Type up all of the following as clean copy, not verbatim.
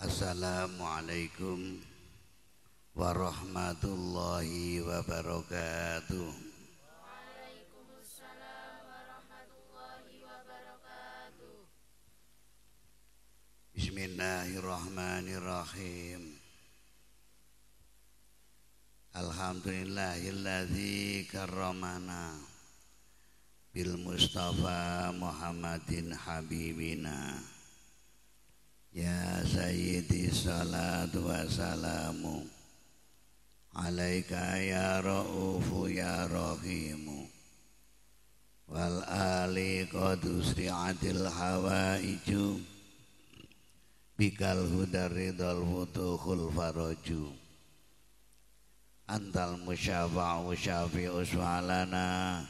Assalamualaikum warahmatullahi wabarakatuh. Waalaikumsalam warahmatullahi wabarakatuh. Bismillahirrahmanirrahim. Alhamdulillahilladzi karramana bil Mustafa Muhammadin habibina. Ya Sayyidi salatu wassalamu alaika ya ra'ufu ya rahimu wal ali qadusri'atil hawaiju bikal hudaridul futuhul faraju antal musyafa'u syafi'u swalana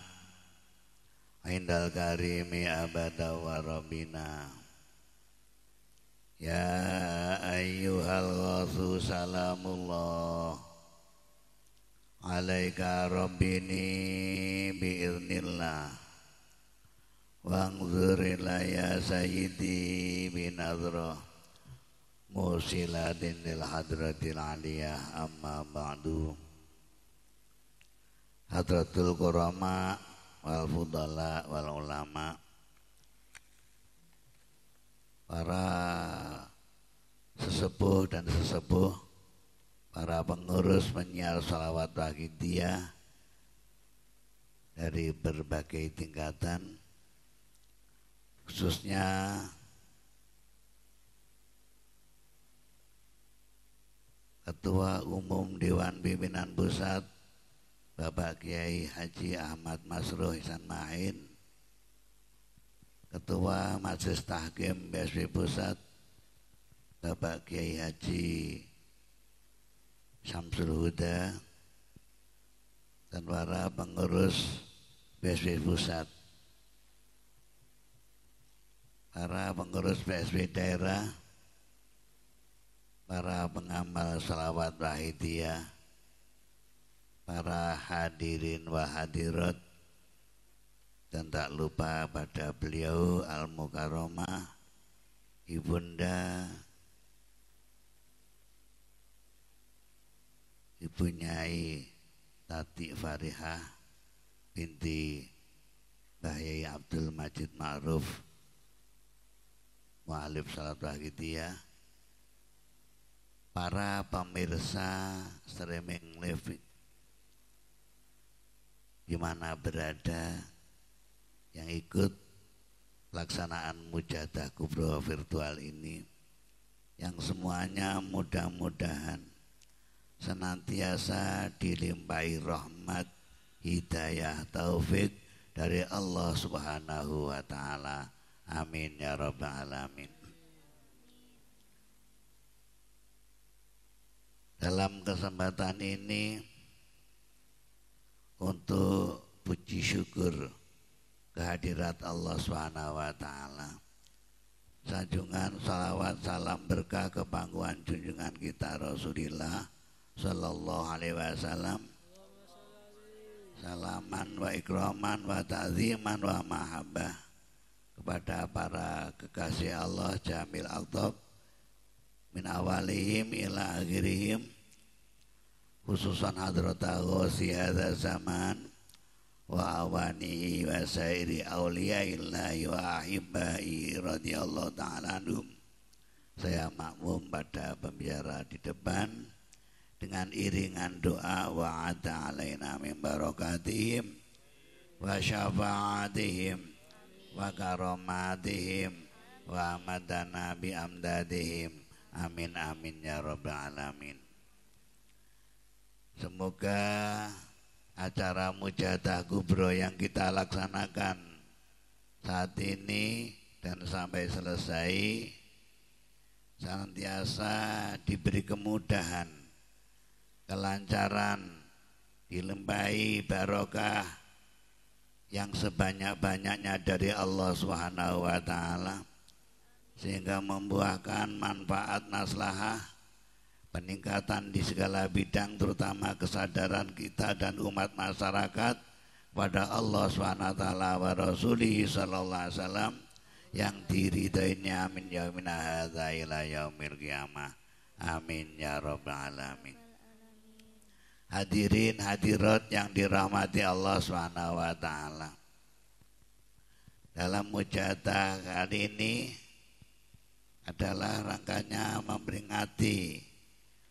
indal karimi abada wa rabbina. Ya ayyuhal ghasu salamullah alaika rabbini biiznillah wangzurila ya sayyidi binazrah musilatin lil hadratil aliyah amma ba'du. Hadratul qurama wal fudala wal ulama, para sesepuh dan sesepuh, para pengurus penyiar sholawat wahidiyah dari berbagai tingkatan, khususnya Ketua Umum Dewan Pimpinan Pusat Bapak Kiai Haji Ahmad Masruh Ihsan Mahin, Ketua Majelis Tahkim BSP Pusat Bapak Kiai Haji Syamsul Huda, dan para pengurus BSP Pusat, para pengurus BSP daerah, para pengamal sholawat wahidiyah, para hadirin wa hadirat, dan tak lupa pada beliau Al-Mukarramah Ibunda Ibu Nyai Tati Farihah binti Bahyai Abdul Majid Ma'ruf Mu'alif Salat Wahidiyah, para pemirsa streaming live di mana berada yang ikut pelaksanaan mujadah kubro virtual ini, yang semuanya mudah-mudahan senantiasa dilimpahi rahmat, hidayah, taufik dari Allah Subhanahu wa ta'ala. Amin ya rabbal alamin. Dalam kesempatan ini, untuk puji syukur kehadirat Allah Subhanahu wa ta'ala, sanjungan salawat salam berkah kepangkuan junjungan kita Rasulullah Sallallahu Alaihi Wasallam, salaman wa ikraman wa ta'ziman wa mahabbah kepada para kekasih Allah Jamil Aqtab min awalihim ila akhirihim, khususan hadrata ghosi hadha zaman wa awanihi wa sairi awliyaillahi wa ahibbai radhiyallahu ta'ala anhum. Saya makmum pada pembicara di depan dengan iringan doa wa ata alaina min barakatihim wa syafa'atihim wa karamatihim wa amadana bi amdadihim. Amin amin ya rabbal alamin. Semoga acara mujadah kubro yang kita laksanakan saat ini dan sampai selesai senantiasa diberi kemudahan, kelancaran, dilimpahi barokah yang sebanyak-banyaknya dari Allah Subhanahu wa ta'ala, sehingga membuahkan manfaat maslahah, peningkatan di segala bidang, terutama kesadaran kita dan umat masyarakat pada Allah SWT wa Rasulih sallallahu alaihi wasallam, yang diridhoinya min yaumina hadza ila yaumil qiyamah. Amin ya rabbal alamin. Hadirin hadirat yang dirahmati Allah Subhanahu wa taala. Dalam mujahadah kali ini adalah rangkanya memperingati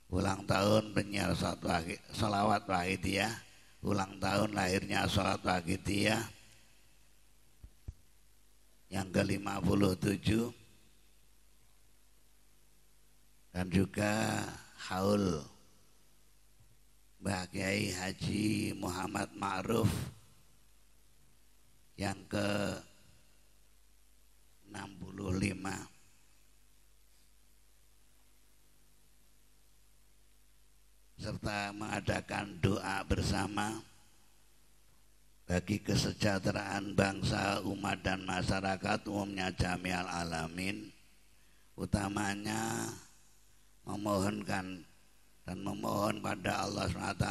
ulang tahun penyiar Sholawat Wahidiyah, ulang tahun lahirnya Sholawat Wahidiyah yang ke-57, dan juga haul Mbah Kiai Haji Muhammad Ma'ruf yang ke-65, serta mengadakan doa bersama bagi kesejahteraan bangsa, umat dan masyarakat umumnya jami'al alamin, utamanya memohonkan dan memohon pada Allah SWT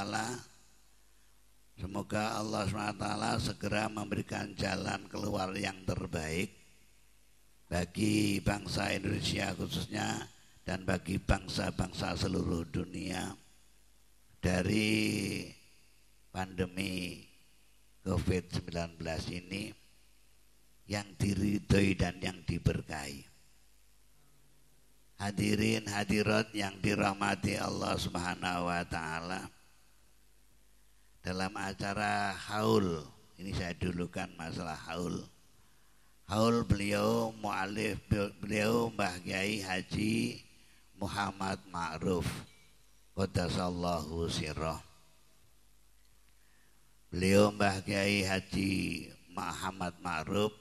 semoga Allah SWT segera memberikan jalan keluar yang terbaik bagi bangsa Indonesia khususnya dan bagi bangsa-bangsa seluruh dunia dari pandemi COVID-19 ini yang diridhoi dan yang diberkahi. Hadirin hadirat yang dirahmati Allah Subhanahu wa taala. Dalam acara haul, ini saya dulukan masalah haul. Haul beliau mu'alif, beliau Mbah Kiai Haji Muhammad Ma'ruf qaddasallahu sirrah. Beliau Mbah Kiai Haji Muhammad Ma'ruf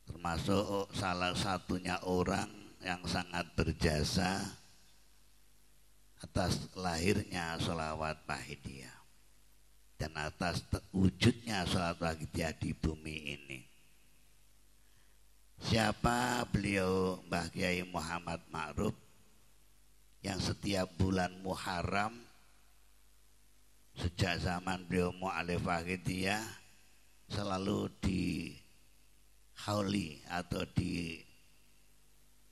termasuk salah satunya orang yang sangat berjasa atas lahirnya Sholawat Wahidiyah dan atas wujudnya Sholawat Wahidiyah di bumi ini. Siapa beliau Mbah Kiai Muhammad Ma'ruf? Yang setiap bulan Muharram sejak zaman beliau mu'alif Wahidiyah selalu dihauli atau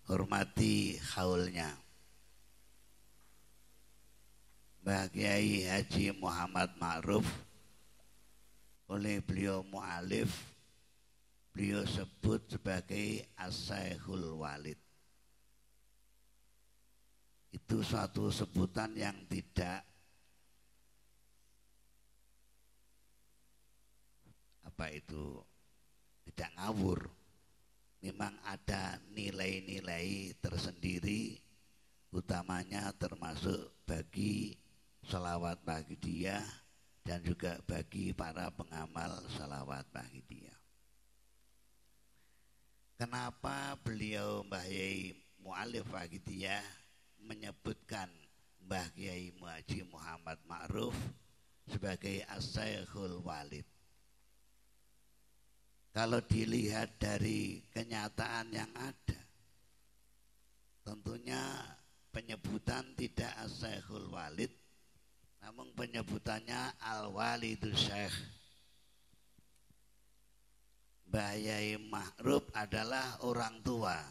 dihormati haulnya. Mbah Kiai Haji Muhammad Ma'ruf oleh beliau mu'alif, beliau sebut sebagai As-Syekhul Walid. Itu suatu sebutan yang tidak tidak ngawur. Memang ada nilai-nilai tersendiri, utamanya termasuk bagi Sholawat Wahidiyah dan juga bagi para pengamal Sholawat Wahidiyah. Kenapa beliau Mbah Kiai Mu'alif Wahidiyah menyebutkan Mbah Kiai Haji Muhammad Ma'ruf sebagai As-Syekhul Walid? Kalau dilihat dari kenyataan yang ada, tentunya penyebutan tidak As-Syekhul Walid, namun penyebutannya Al-Walidus Syekh. Mbah Kiai Ma'ruf adalah orang tua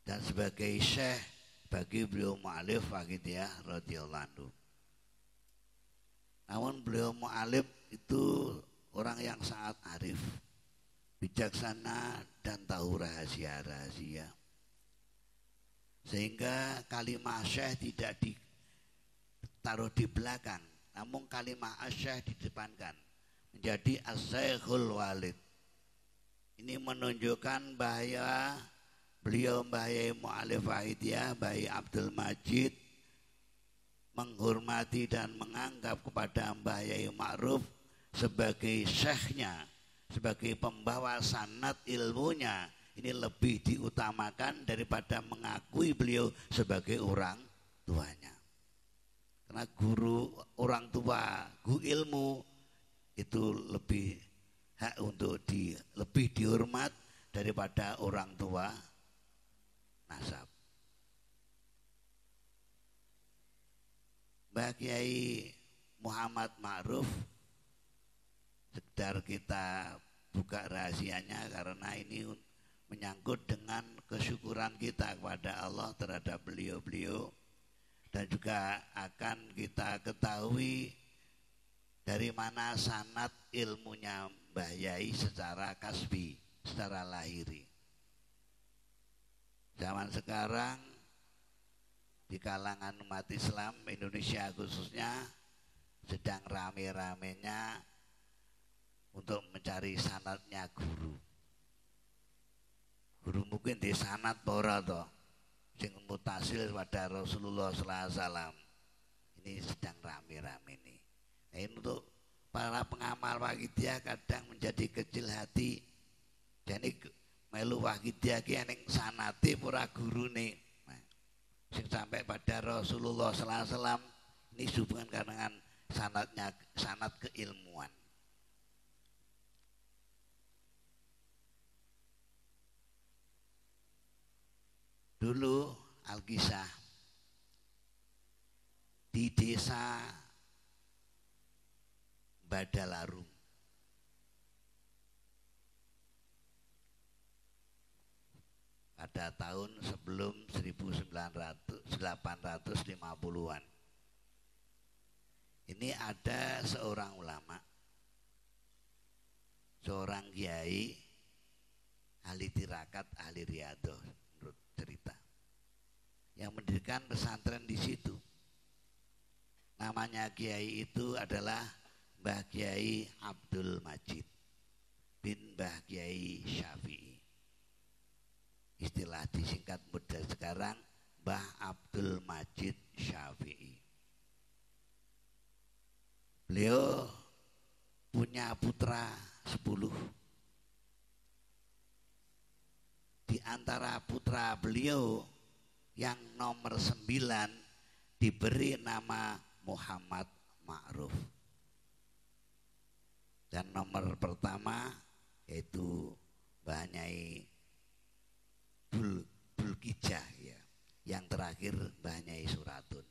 dan sebagai syekh bagi beliau mu'alif Wahidiyah radhiyallahu anhu. Namun beliau mu'alif itu orang yang sangat arif, bijaksana dan tahu rahasia-rahasia, sehingga kalimah syekh tidak ditaruh di belakang, namun kalimah syekh didepankan menjadi As-Syekhul Walid. Ini menunjukkan bahwa beliau Mbah Kiai Mu'alif Wahidiyah, Mbah Abdul Majid menghormati dan menganggap kepada Mbah Kiai Ma'ruf sebagai syekhnya, sebagai pembawa sanad ilmunya. Ini lebih diutamakan daripada mengakui beliau sebagai orang tuanya. Karena guru, orang tua, guru ilmu itu lebih hak untuk lebih dihormat daripada orang tua nasab. Mbah Kiai Muhammad Ma'ruf, sekedar kita buka rahasianya karena ini menyangkut dengan kesyukuran kita kepada Allah terhadap beliau-beliau, dan juga akan kita ketahui dari mana sanad ilmunya Mbah Yai secara kasbi, secara lahiri. Zaman sekarang di kalangan umat Islam Indonesia khususnya sedang rame-ramenya untuk mencari sanadnya guru. Guru mungkin di sanad ora to sing mutasil pada Rasulullah sallallahu alaihi wasallam. Ini sedang rame-rame nih. Nah, ini untuk para pengamal Wahidiyah kadang menjadi kecil hati. Jadi melu Wahidiyah ki ning sanate ora gurune. Nah, sing sampai pada Rasulullah sallallahu alaihi wasallam ini hubungan dengan sanadnya, sanad keilmuan. Dulu Al-Kisah di desa Badalarum pada tahun sebelum 1850-an. Ini ada seorang ulama, seorang kiai, ahli tirakat, ahli riyadhah menurut cerita, yang mendirikan pesantren di situ. Namanya kiai itu adalah Mbah Kiai Abdul Majid bin Mbah Kiai Syafi'i. Istilah disingkat mudah sekarang Mbah Abdul Majid Syafi'i. Beliau punya putra 10. Di antara putra beliau yang nomor 9 diberi nama Muhammad Ma'ruf. Dan nomor pertama yaitu Mbah Nyai Bulkijah ya. Yang terakhir Mbah Nyai Suratun.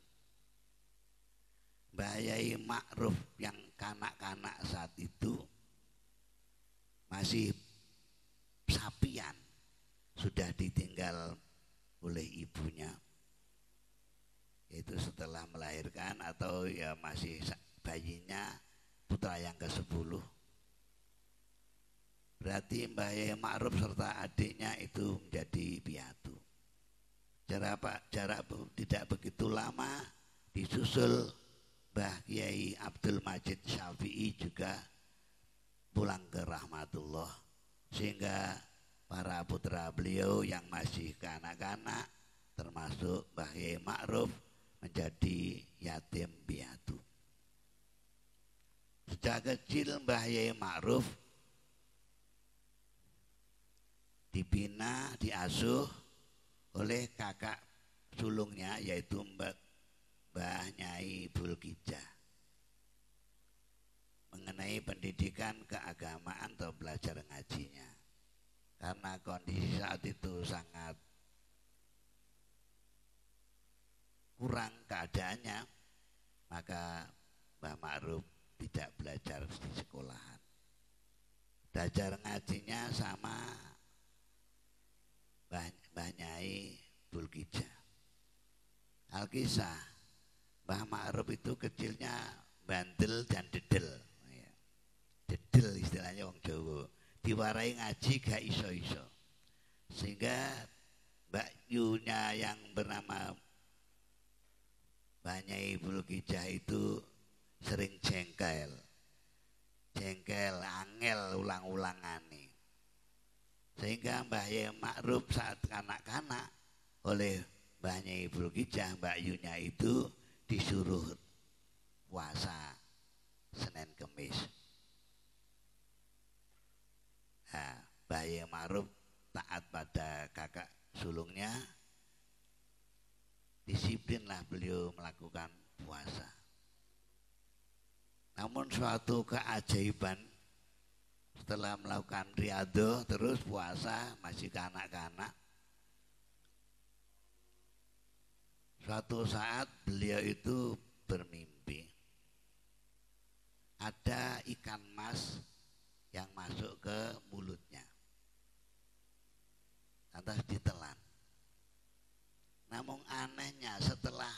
Mbah Yai Ma'ruf yang kanak-kanak saat itu masih sapian, sudah ditinggal oleh ibunya, yaitu setelah melahirkan atau ya masih bayinya, putra yang ke-10. Berarti Mbah Yai Ma'ruf serta adiknya itu menjadi piatu. Jarak tidak begitu lama disusul Mbah Kiai Abdul Majid Syafi'i juga pulang ke rahmatullah, sehingga para putra beliau yang masih kanak-kanak termasuk Mbah Kiai Ma'ruf menjadi yatim piatu. Sejak kecil Mbah Kiai Ma'ruf dibina, diasuh oleh kakak sulungnya yaitu Mbah Nyai Bulkijah mengenai pendidikan keagamaan atau belajar ngajinya. Karena kondisi saat itu sangat kurang keadaannya, maka Mbah Ma'ruf tidak belajar di sekolahan. Belajar ngajinya sama Mbah Nyai Bulkijah. Al-Kisah Mbah Ma'ruf itu kecilnya bandel dan dedel. Dedel istilahnya wong Jawa. Diwarai ngaji gak iso-iso. Sehingga Mbak Yunya yang bernama Mbah Nyai Bulkijah itu sering jengkel, angel ulang-ulangane. Sehingga Mbah Yai Ma'ruf saat kanak-kanak oleh Mbah Nyai Bulkijah, Mbak Yunya itu disuruh puasa Senin Kemis. Nah, Mbah Yai Ma'ruf taat pada kakak sulungnya, disiplinlah beliau melakukan puasa. Namun suatu keajaiban, setelah melakukan riyadhah terus puasa masih kanak-kanak, suatu saat beliau itu bermimpi ada ikan mas yang masuk ke mulutnya. lantas ditelan. Namun anehnya setelah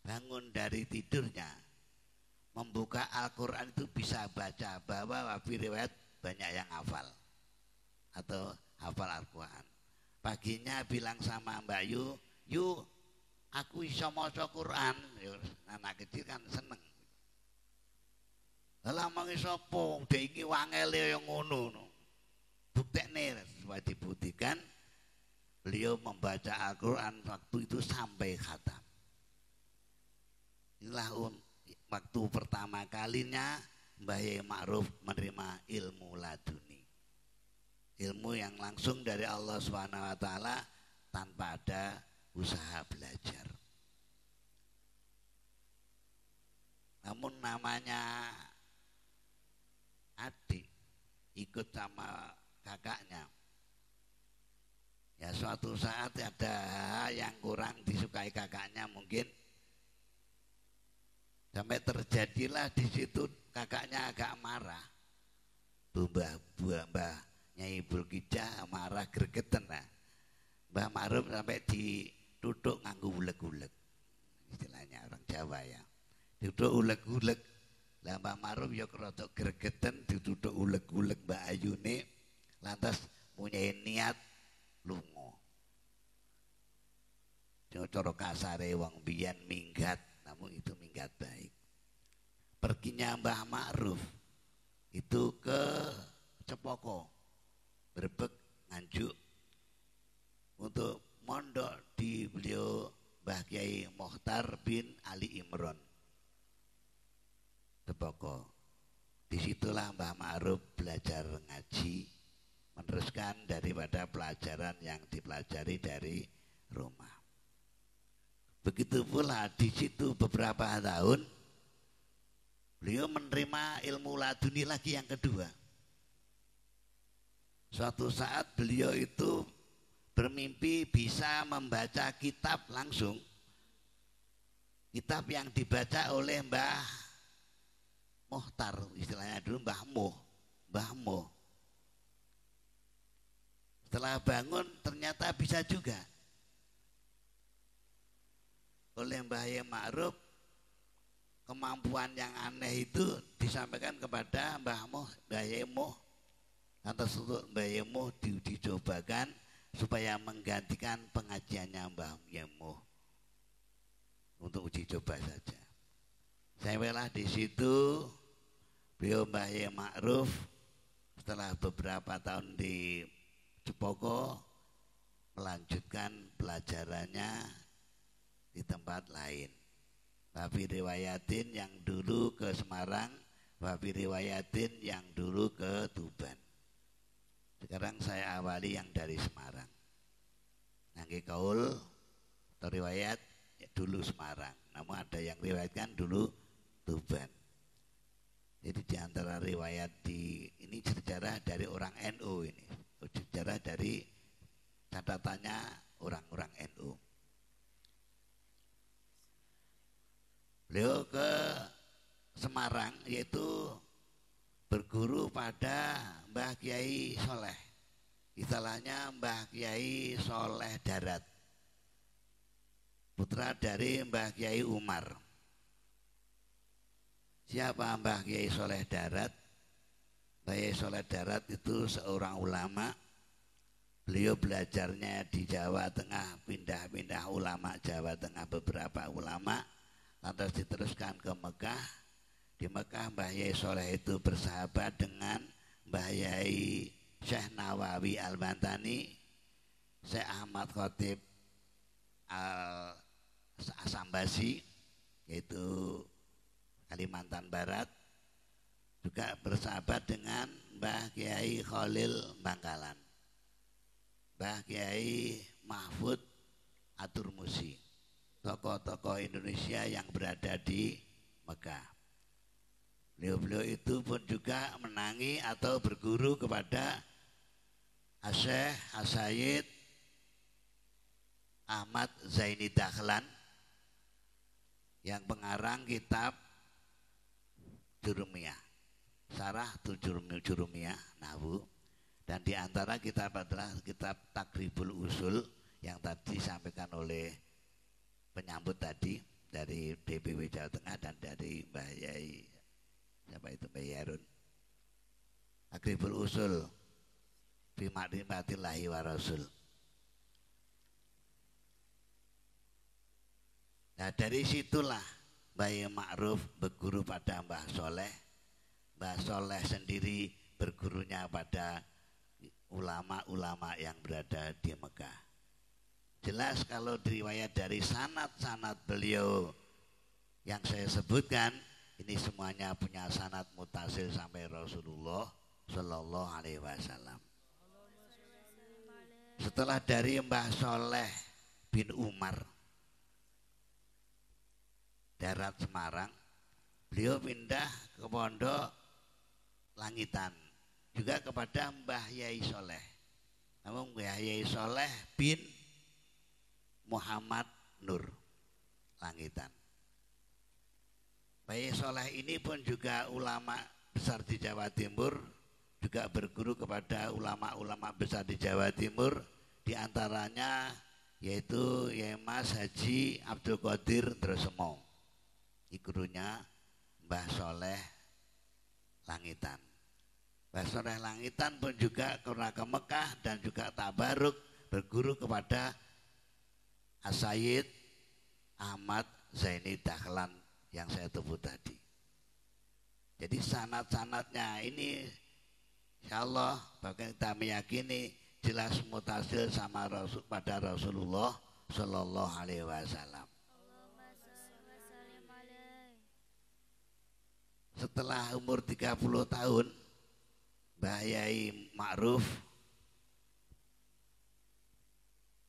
bangun dari tidurnya membuka Al-Quran itu bisa baca, bahwa wafi riwayat banyak yang hafal atau hafal Al-Quran. Paginya bilang sama Mbak Yu, aku iso maca Quran. Anak kecil kan seneng. Lah mangi sapa? Dek iki wangele yang ngono. Buktekne supaya dibuktikan beliau membaca Al-Quran waktu itu sampai khatam. Inilah waktu pertama kalinya Mbah Yai Ma'ruf menerima ilmu laduni. Ilmu yang langsung dari Allah SWT tanpa ada usaha belajar. Namun namanya adik ikut sama kakaknya. Ya suatu saat ada yang kurang disukai kakaknya mungkin. Sampai terjadilah di situ kakaknya agak marah. Mbah Nyai Bulkijah marah gregetan lah. Mbah Ma'ruf sampai ditutuk nganggo uleg-uleg. Istilahnya orang Jawa ya. Ditutuk uleg-uleg. Lah Mbah Ma'ruf ya kerotok gregetan ditutuk uleg-uleg Mbak Ayune. Lantas punya niat lunga. Cara kasare wong biyen minggat, namun itu minggat baik. Perginya Mbah Ma'ruf itu ke Cepoko, Brebek, Nganjuk untuk mondok di beliau Mbah Kiai Mokhtar bin Ali Imron. Cepoko. Disitulah Mbah Ma'ruf belajar ngaji, meneruskan daripada pelajaran yang dipelajari dari rumah. Begitu pula di situ beberapa tahun beliau menerima ilmu laduni lagi yang kedua. Suatu saat beliau itu bermimpi bisa membaca kitab langsung. Kitab yang dibaca oleh Mbah Mokhtar, istilahnya dulu Mbah Moh. Setelah bangun ternyata bisa juga. Oleh Mbah Yai Ma'ruf, kemampuan yang aneh itu disampaikan kepada Mbah Yai Moh. Atas untuk Mbah Yai Moh dicobakan supaya menggantikan pengajiannya Mbah Yai Moh. Untuk uji coba saja. Sampailah di situ beliau Mbah Yai Ma'ruf setelah beberapa tahun di Cepoko melanjutkan pelajarannya di tempat lain. Tapi riwayatin yang dulu ke Semarang, tapi riwayatin yang dulu ke Tuban. Sekarang saya awali yang dari Semarang. Nangge kaul atau riwayat ya dulu Semarang, namun ada yang riwayatkan dulu Tuban. Jadi di antara riwayat ini sejarah dari orang NU ini, sejarah dari catatannya orang-orang NU. Beliau ke Semarang yaitu berguru pada Mbah Kiai Soleh. Istilahnya Mbah Kiai Soleh Darat, putra dari Mbah Kiai Umar. Siapa Mbah Kiai Soleh Darat? Mbah Kiai Soleh Darat itu seorang ulama. Beliau belajarnya di Jawa Tengah, pindah-pindah ulama Jawa Tengah, beberapa ulama, lantas diteruskan ke Mekah. Di Mekah Mbah Yai Soleh itu bersahabat dengan Mbah Yai Syekh Nawawi Al-Bantani, Syekh Ahmad Khotib Al-Sambasi, yaitu Kalimantan Barat, juga bersahabat dengan Mbah Kiai Khalil Bangkalan, Mbah Kiai Mahfud Aturmusi, tokoh-tokoh Indonesia yang berada di Mekah. Beliau-beliau itu pun juga menangi atau berguru kepada Syekh Hasyid Ahmad Zaini Dahlan yang pengarang kitab Jurumiyah, Syarah Jurumiyah Nahwu. Dan di antara kitab adalah kitab Takribul Usul yang tadi disampaikan oleh penyambut tadi dari DPW Jawa Tengah dan dari Mbah Yai, siapa itu, Mbah Yarun. Takribul Usul fi ma'rifatillahi wa rasul. Nah dari situlah Mbah Yai Ma'ruf berguru pada Mbah Soleh. Mbah Soleh sendiri bergurunya pada ulama-ulama yang berada di Mekah. Jelas kalau diriwayat dari sanad-sanad beliau yang saya sebutkan, ini semuanya punya sanad mutasil sampai Rasulullah Shallallahu Alaihi Wasallam. Setelah dari Mbah Soleh bin Umar darat Semarang, beliau pindah ke Pondok Langitan juga kepada Mbah Yai Soleh. Namun Mbah Yai Soleh bin Muhammad Nur Langitan. Mbah Yai Soleh ini pun juga ulama besar di Jawa Timur, juga berguru kepada ulama-ulama besar di Jawa Timur, di antaranya yaitu Yai Mas Haji Abdul Qadir Dresemo. Ini gurunya Mbah Soleh Langitan. Mbah Soleh Langitan pun juga pernah ke Mekah dan juga tabaruk berguru kepada As-Sayyid Ahmad Zaini Dahlan yang saya sebut tadi. Jadi sanad-sanadnya ini insya Allah bahkan kita meyakini jelas mutasil sama Rasul pada Rasulullah Shallallahu Alaihi Wasallam. Setelah umur 30 tahun Mbah Yai Ma'ruf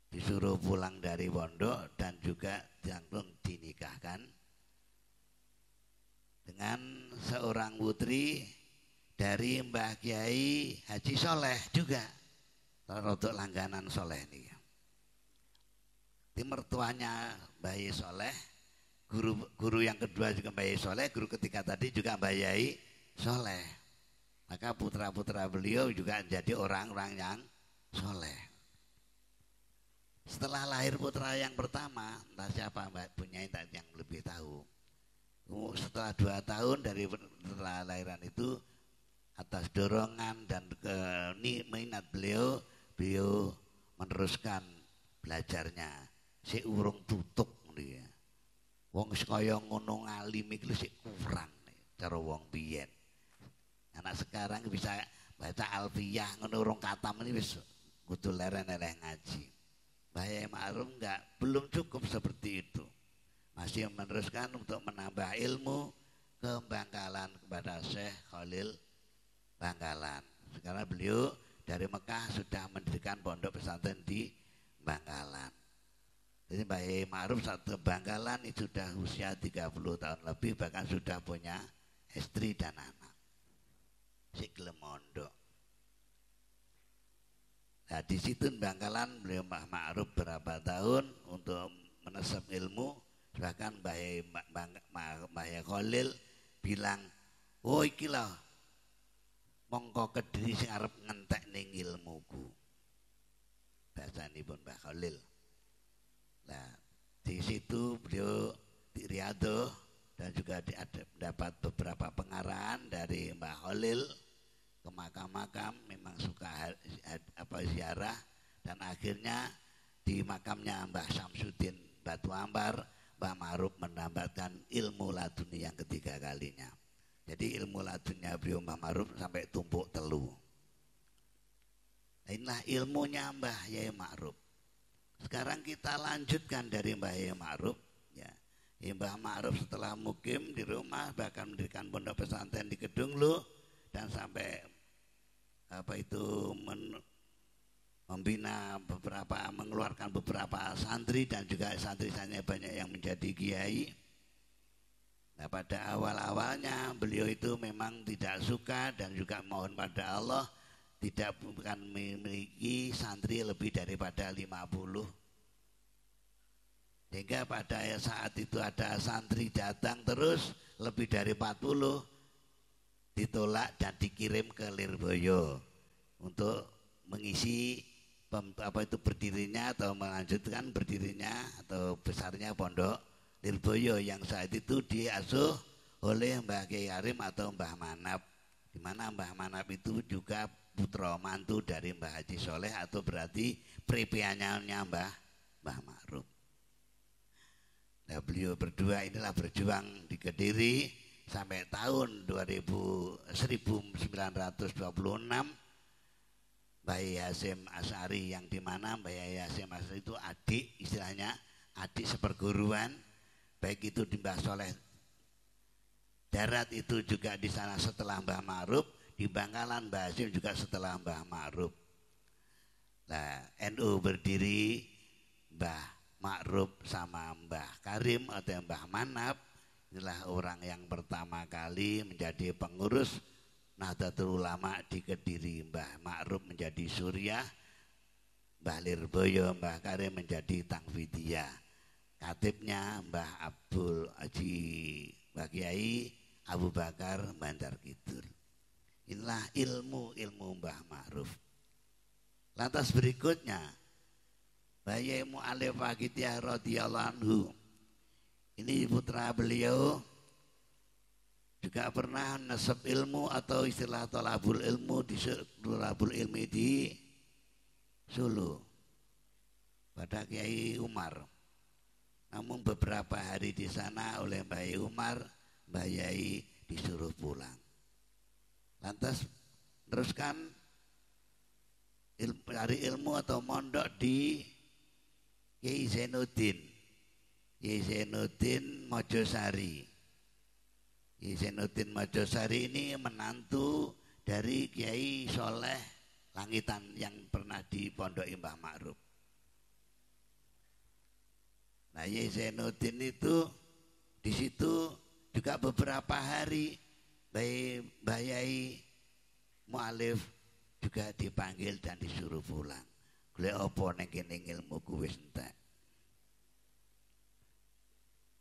disuruh pulang dari pondok dan juga langsung dinikahkan dengan seorang putri dari Mbah Kiai Haji Soleh juga, rodok langganan Soleh nih. Di mertuanya Mbah Yai Soleh, guru yang kedua juga Mbah Yai Soleh, guru ketiga tadi juga Mbah Yai Soleh. Maka putra-putra beliau juga jadi orang-orang yang soleh. Setelah lahir putra yang pertama, entah siapa Mbak punya yang lebih tahu. Setelah 2 tahun dari lahiran itu, atas dorongan dan minat beliau meneruskan belajarnya. Si urung tutuk dia. Wong kaya ngono ngalim iki sik kurang cara wong biyen. Anak sekarang bisa baca alfiyah ngono urung katam ini wis kudu leren-leren ngaji. Mbah Yai Ma'ruf belum cukup seperti itu. Masih meneruskan untuk menambah ilmu ke Bangkalan kepada Syekh Khalil Bangkalan. Sekarang beliau dari Mekah sudah mendirikan pondok pesantren di Bangkalan. Jadi Mbah Yai Ma'ruf saat ke Bangkalan itu sudah usia 30 tahun lebih, bahkan sudah punya istri dan anak. Si gelem mondok. Nah di situ Bangkalan beliau Mbah Ma'ruf berapa tahun untuk menesap ilmu. Bahkan Mbah Yai Khalil bilang, oh iki lah mongko Kediri sing arep ngentek ning ilmuku. Bahasanipun Mbah Khalil. Nah di situ beliau di Riyadhah dan juga dapat beberapa pengarahan dari Mbah Khalil ke makam-makam, memang suka ziarah, dan akhirnya di makamnya Mbah Samsudin Batu Ambar Mbah Ma'ruf mendapatkan ilmu laduni yang ketiga kalinya. Jadi ilmu ladunnya beliau Mbah Ma'ruf sampai tumpuk telu. Nah, inilah ilmunya Mbah Yai Ma'ruf. Sekarang kita lanjutkan dari Mbah Yai Ma'ruf ya. Mbah Ma'ruf setelah mukim di rumah bahkan mendirikan pondok pesantren di Kedunglu dan sampai membina beberapa, mengeluarkan beberapa santri dan juga santri-santrinya banyak yang menjadi kiai. Nah pada awal-awalnya beliau itu memang tidak suka dan juga mohon pada Allah tidak bukan memiliki santri lebih daripada 50. Sehingga pada saat itu ada santri datang terus lebih dari 40 ditolak dan dikirim ke Lirboyo. untuk mengisi berdirinya atau melanjutkan berdirinya atau besarnya Pondok Lirboyo yang saat itu diasuh oleh Mbah Kyai Karim atau Mbah Manap, di mana Mbah Manap itu juga putra mantu dari Mbah Haji Soleh atau berarti pripiannya Mbah Ma'ruf. Nah, beliau berdua inilah berjuang di Kediri sampai tahun 1926. Mbah Hasyim Asy'ari yang dimana Mbah Hasyim Asy'ari itu adik, istilahnya adik seperguruan, baik itu di Mbah Soleh Darat itu juga di sana setelah Mbah Ma'ruf, di Bangkalan Mbah Hasyim juga setelah Mbah Ma'ruf. Nah, NU berdiri Mbah Ma'ruf sama Mbah Karim atau Mbah Manap, inilah orang yang pertama kali menjadi pengurus Nahdlatul Ulama di Kediri. Mbah Ma'ruf menjadi Suriah, Mbah Lirboyo, Mbah Karim menjadi Tangfidiyah. Katibnya Mbah Abdul Haji Mbah Kiai Abu Bakar Bandar Kidul. Inilah ilmu Mbah Ma'ruf. Lantas berikutnya Mbah Yai Mu'alif Waqidiyah radhiyallahu anhu. Ini putra beliau juga pernah nasab ilmu atau istilah tolabul ilmu di Solo pada Kiai Umar. Namun beberapa hari di sana oleh Mbah Yai Umar, Mbah Yai disuruh pulang. Lantas teruskan cari ilmu atau mondok di Kiai Zainuddin Mojosari. Zainuddin Mojosari ini menantu dari Kiai Soleh Langitan yang pernah di Pondok Mbah Ma'ruf. Nah, Zainuddin itu di situ juga beberapa hari Mbah Yai Mu'alif juga dipanggil dan disuruh pulang. Golek apa ning kene ilmuku wis entek.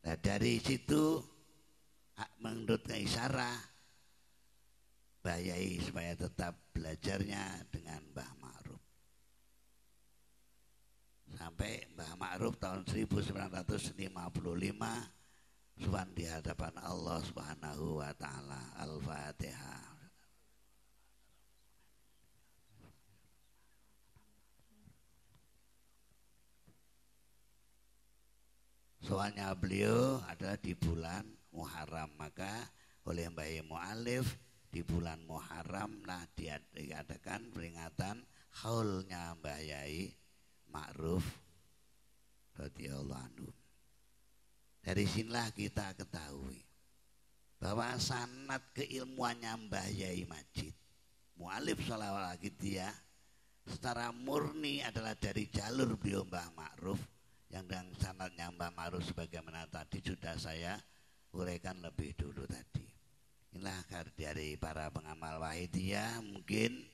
Nah, dari situ menurut Isyarat Mbah Yai supaya tetap belajarnya dengan Mbah Ma'ruf. Sampai Mbah Ma'ruf tahun 1955 suwan di hadapan Allah Subhanahu wa taala. Al-Fatihah. Soalnya beliau adalah di bulan Muharram, maka oleh Mbah Yai Mu'alif di bulan Muharram lah diadakan peringatan haulnya Mbah Yai Ma'ruf radhiyallahu anhu. Dari sinilah kita ketahui bahwa sanad keilmuannya Mbah Yai Majid Mu'alif Shalawat Waqidiyah secara murni adalah dari jalur beliau Mbah Ma'ruf, yang dengan sanadnya Mbah Ma'ruf sebagaimana tadi sudah saya uraikan lebih dulu tadi. Inilah dari para pengamal Wahidiyah, mungkin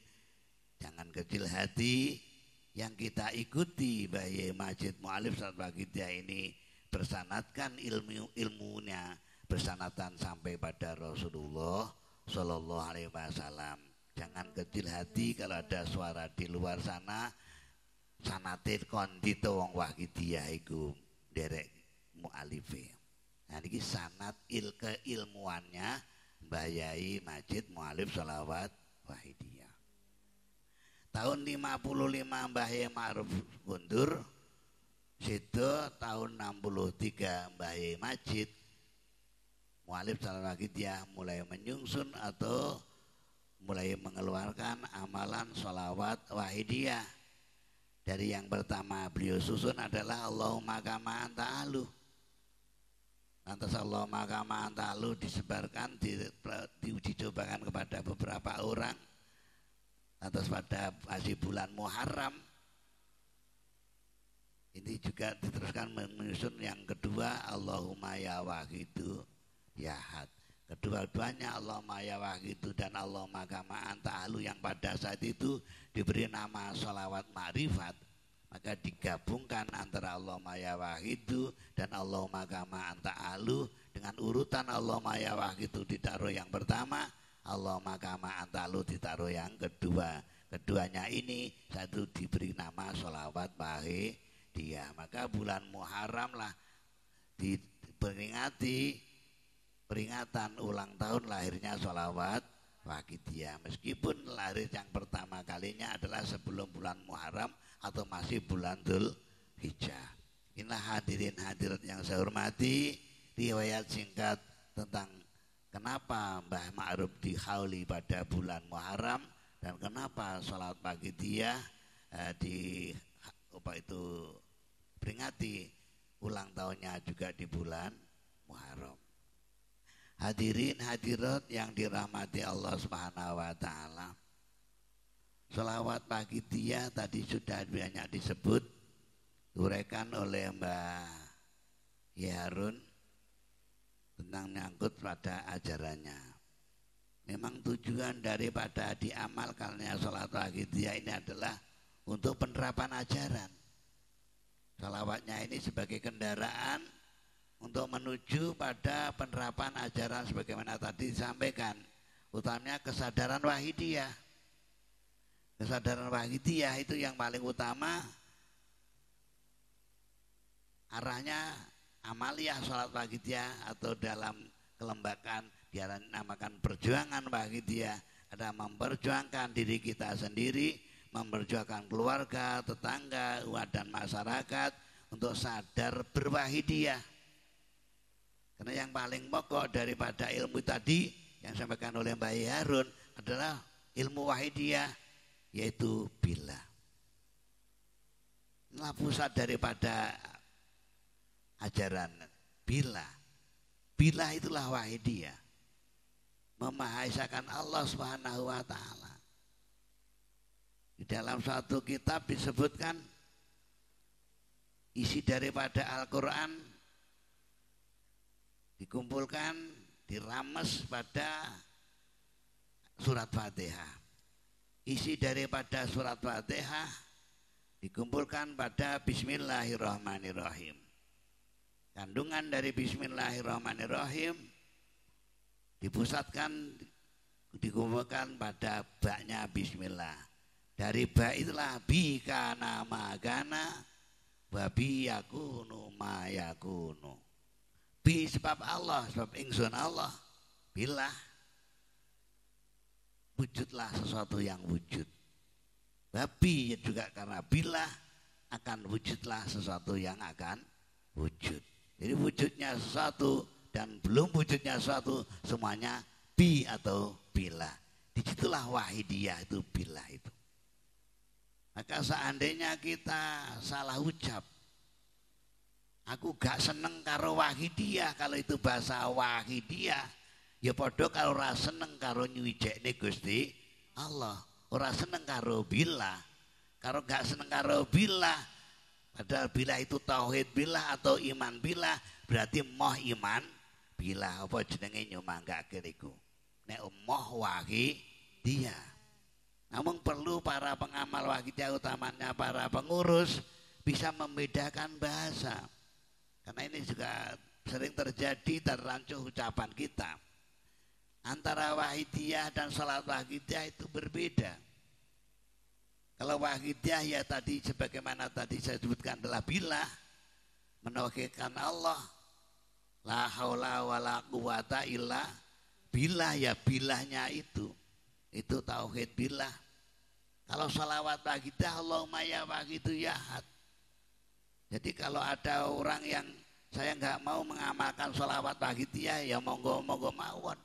jangan kecil hati yang kita ikuti Mbah Yai Majid Mu'alif Shalawat Waqidiyah ini bersanadkan ilmunya bersanatan sampai pada Rasulullah Sallallahu Alaihi Wasallam. Jangan kecil hati kalau ada suara di luar sana sanatir kondito wong Waqidiyah iku derek mu'alife. Nah niki sanad keilmuannya Mbah Yai Majid Mu'alif Shalawat Wahidiyah. Tahun 55 Mbah Yai Ma'ruf mundur. Situ tahun 63 Mbah Yai Majid Mu'alif Shalawat Wahidiyah mulai menyusun atau mulai mengeluarkan amalan sholawat wahidiyah. Dari yang pertama beliau susun adalah Allahumma kama anta alu. Lantas Allahumma kama anta alu disebarkan, dicobakan kepada beberapa orang. Lantas pada masih bulan Muharram ini juga diteruskan menyusun yang kedua Allahumma ya wahidu ya had. Kedua-duanya Allahumma ya wahidu dan Allahumma kama anta alu yang pada saat itu diberi nama sholawat ma'rifat, maka digabungkan antara Allahumma ya wahidu dan Allahumma kama anta alu dengan urutan Allahumma ya wahidu ditaruh yang pertama, Allahumma kama anta alu ditaruh yang kedua. Keduanya ini satu diberi nama sholawat wahidiyah. Maka bulan Muharram lah diperingati peringatan ulang tahun lahirnya sholawat wahidiyah. Meskipun lahir yang pertama kalinya adalah sebelum bulan Muharram atau masih bulan Dzulhijjah. Inilah hadirin hadirat yang saya hormati, riwayat singkat tentang kenapa Mbah Ma'ruf dihauli pada bulan Muharram dan kenapa sholat wahidiyah peringati ulang tahunnya juga di bulan Muharram. Hadirin hadirat yang dirahmati Allah Subhanahu wa taala. Sholawat wahidiyah tadi sudah banyak disebut, uraikan oleh Mbah Harun tentang nyangkut pada ajarannya. Memang tujuan daripada diamalkannya sholat wahidiyah ini adalah untuk penerapan ajaran. Sholawatnya ini sebagai kendaraan untuk menuju pada penerapan ajaran sebagaimana tadi disampaikan, utamanya kesadaran wahidiyah. Kesadaran wahidiyah itu yang paling utama, arahnya amaliyah sholat wahidiyah atau dalam kelembagaan dinamakan perjuangan wahidiyah. Ada memperjuangkan diri kita sendiri, memperjuangkan keluarga, tetangga, dan masyarakat untuk sadar berwahidiyah. Karena yang paling pokok daripada ilmu tadi yang disampaikan oleh Mbah Harun adalah ilmu wahidiyah, yaitu bila. Inilah pusat daripada ajaran bila. Bila itulah wahidiyah, memahasakan Allah Subhanahu wa taala. Di dalam suatu kitab disebutkan isi daripada Al-Qur'an dikumpulkan, dirames pada surat Fatihah. Isi daripada surat Fatihah dikumpulkan pada Bismillahirrahmanirrahim. Kandungan dari Bismillahirrahmanirrahim dipusatkan, dikumpulkan pada baknya Bismillah. Dari bak itulah bika nama gana babi yakunu mayakunu. Bi sebab Allah, sebab ingsun Allah, bila wujudlah sesuatu yang wujud. Babi juga karena bila akan wujudlah sesuatu yang akan wujud. Jadi wujudnya sesuatu dan belum wujudnya sesuatu semuanya bi atau bila. Disitulah wahidiyah itu bila itu. Maka seandainya kita salah ucap, aku gak seneng karo wahidiyah, kalau itu bahasa wahidiyah, ya podo kalau ora seneng karo nyuwijekne Gusti Allah, ora seneng karo bila, karo gak seneng karo bila. Padahal bila itu tauhid bila atau iman bila, berarti moh iman bila. Apa jenenge nyumanggake niku? Nek moh wahidiyah. Namun perlu para pengamal wahidiyah, utamanya para pengurus, bisa membedakan bahasa. Karena ini juga sering terjadi terrancuh ucapan kita. Antara wahidiyah dan salat wahidiyah itu berbeda. Kalau wahidiyah ya tadi sebagaimana tadi saya sebutkan adalah bila, menauhidkan Allah, la haula wala quwata illa billah, ya bilahnya itu tauhid billah. Kalau salawat wahidiyah, Allahumma ya wahidu ya ahad. Jadi kalau ada orang yang saya nggak mau mengamalkan salawat wahidiyah, ya monggo mawon.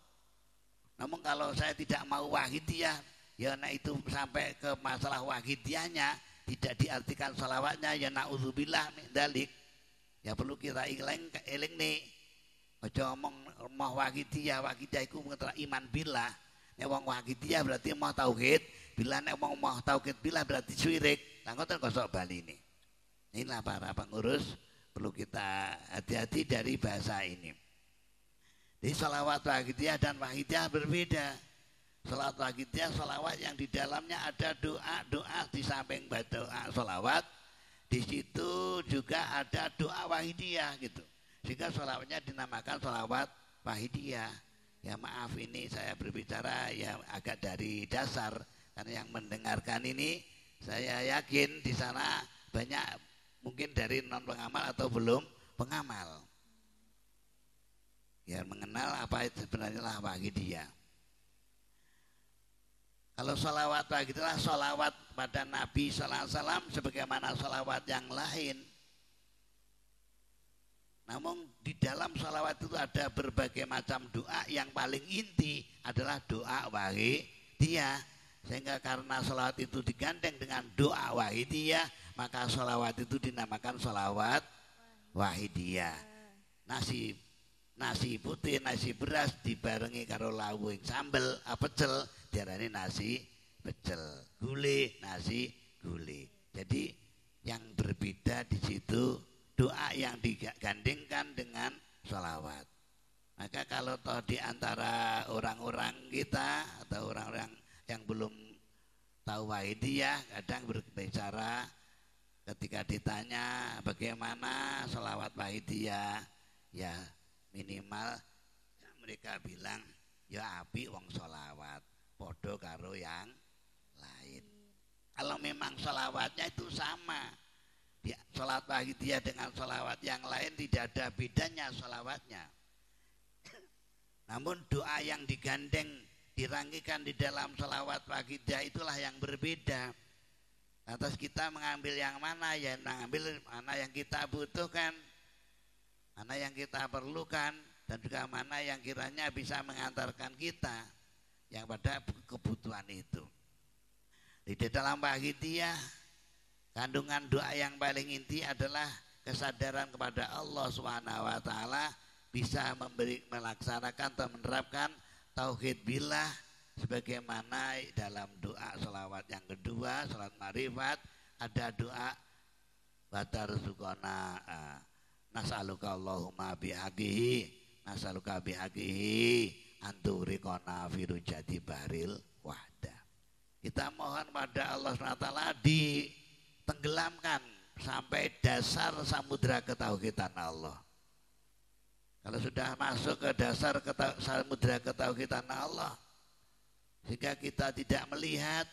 Namun kalau saya tidak mau wahidiyah, ya nah itu sampai ke masalah wahidiyahnya tidak diartikan salawatnya, ya na'udzubillah min dzalik. Ya perlu kita eling nih. Aja ngomong mau wahidiyah iku iman billah. Nek wong wahidiyah berarti mau tauhid, bila nek wong mau tauhid billah berarti syirik. Lah ngoten kok sok bali ini. Inilah para pengurus perlu kita hati-hati dari bahasa ini. Jadi salawat wahidiyah dan wahidiyah berbeda. Salawat wahidiyah salawat yang di dalamnya ada doa di samping doa salawat, di situ juga ada doa wahidiyah gitu. Sehingga salawatnya dinamakan salawat wahidiyah. Ya maaf ini saya berbicara ya agak dari dasar, Karena yang mendengarkan ini saya yakin di sana banyak mungkin dari non pengamal atau belum pengamal. Ya mengenal apa sebenarnya lah bagi dia. Kalau sholawat begitulah sholawat pada Nabi Sallallahu Alaihi Wasallam sebagaimana sholawat yang lain. Namun di dalam sholawat itu ada berbagai macam doa, yang paling inti adalah doa wahidiyah. Sehingga karena sholawat itu digandeng dengan doa wahidiyah, maka sholawat itu dinamakan sholawat wahidiyah. Nasi putih, nasi beras dibarengi karo lawuh sambel, pecel diarani nasi pecel, gule nasi gule. Jadi yang berbeda di situ doa yang digandengkan dengan sholawat. Maka kalau toh di antara orang-orang kita atau orang-orang yang belum tahu wahidiyah kadang berbicara ketika ditanya bagaimana sholawat wahidiyah, ya minimal mereka bilang ya api wong sholawat podo karo yang lain. Kalau memang sholawatnya itu sama, sholat wahidiyah dengan sholawat yang lain tidak ada bedanya sholawatnya. Namun doa yang digandeng dirangkikan di dalam sholawat wahidiyah itulah yang berbeda. Atas kita mengambil yang mana, ya mengambil mana yang kita butuhkan, mana yang kita perlukan, dan juga mana yang kiranya bisa mengantarkan kita yang pada kebutuhan itu. Di dalam wahidiyah kandungan doa yang paling inti adalah kesadaran kepada Allah Subhanahu wa taala, bisa melaksanakan atau menerapkan tauhid billah sebagaimana dalam doa sholawat yang kedua, sholat marifat, ada doa batarzuqona nas'aluka Allahumma bihaqihi nas'aluka bihaqihi anturiqona firujati baril wahda. Kita mohon pada Allah SWT tenggelamkan sampai dasar samudra ketauhidan Allah. Kalau sudah masuk ke dasar samudra ketauhidan Allah, jika kita tidak melihat,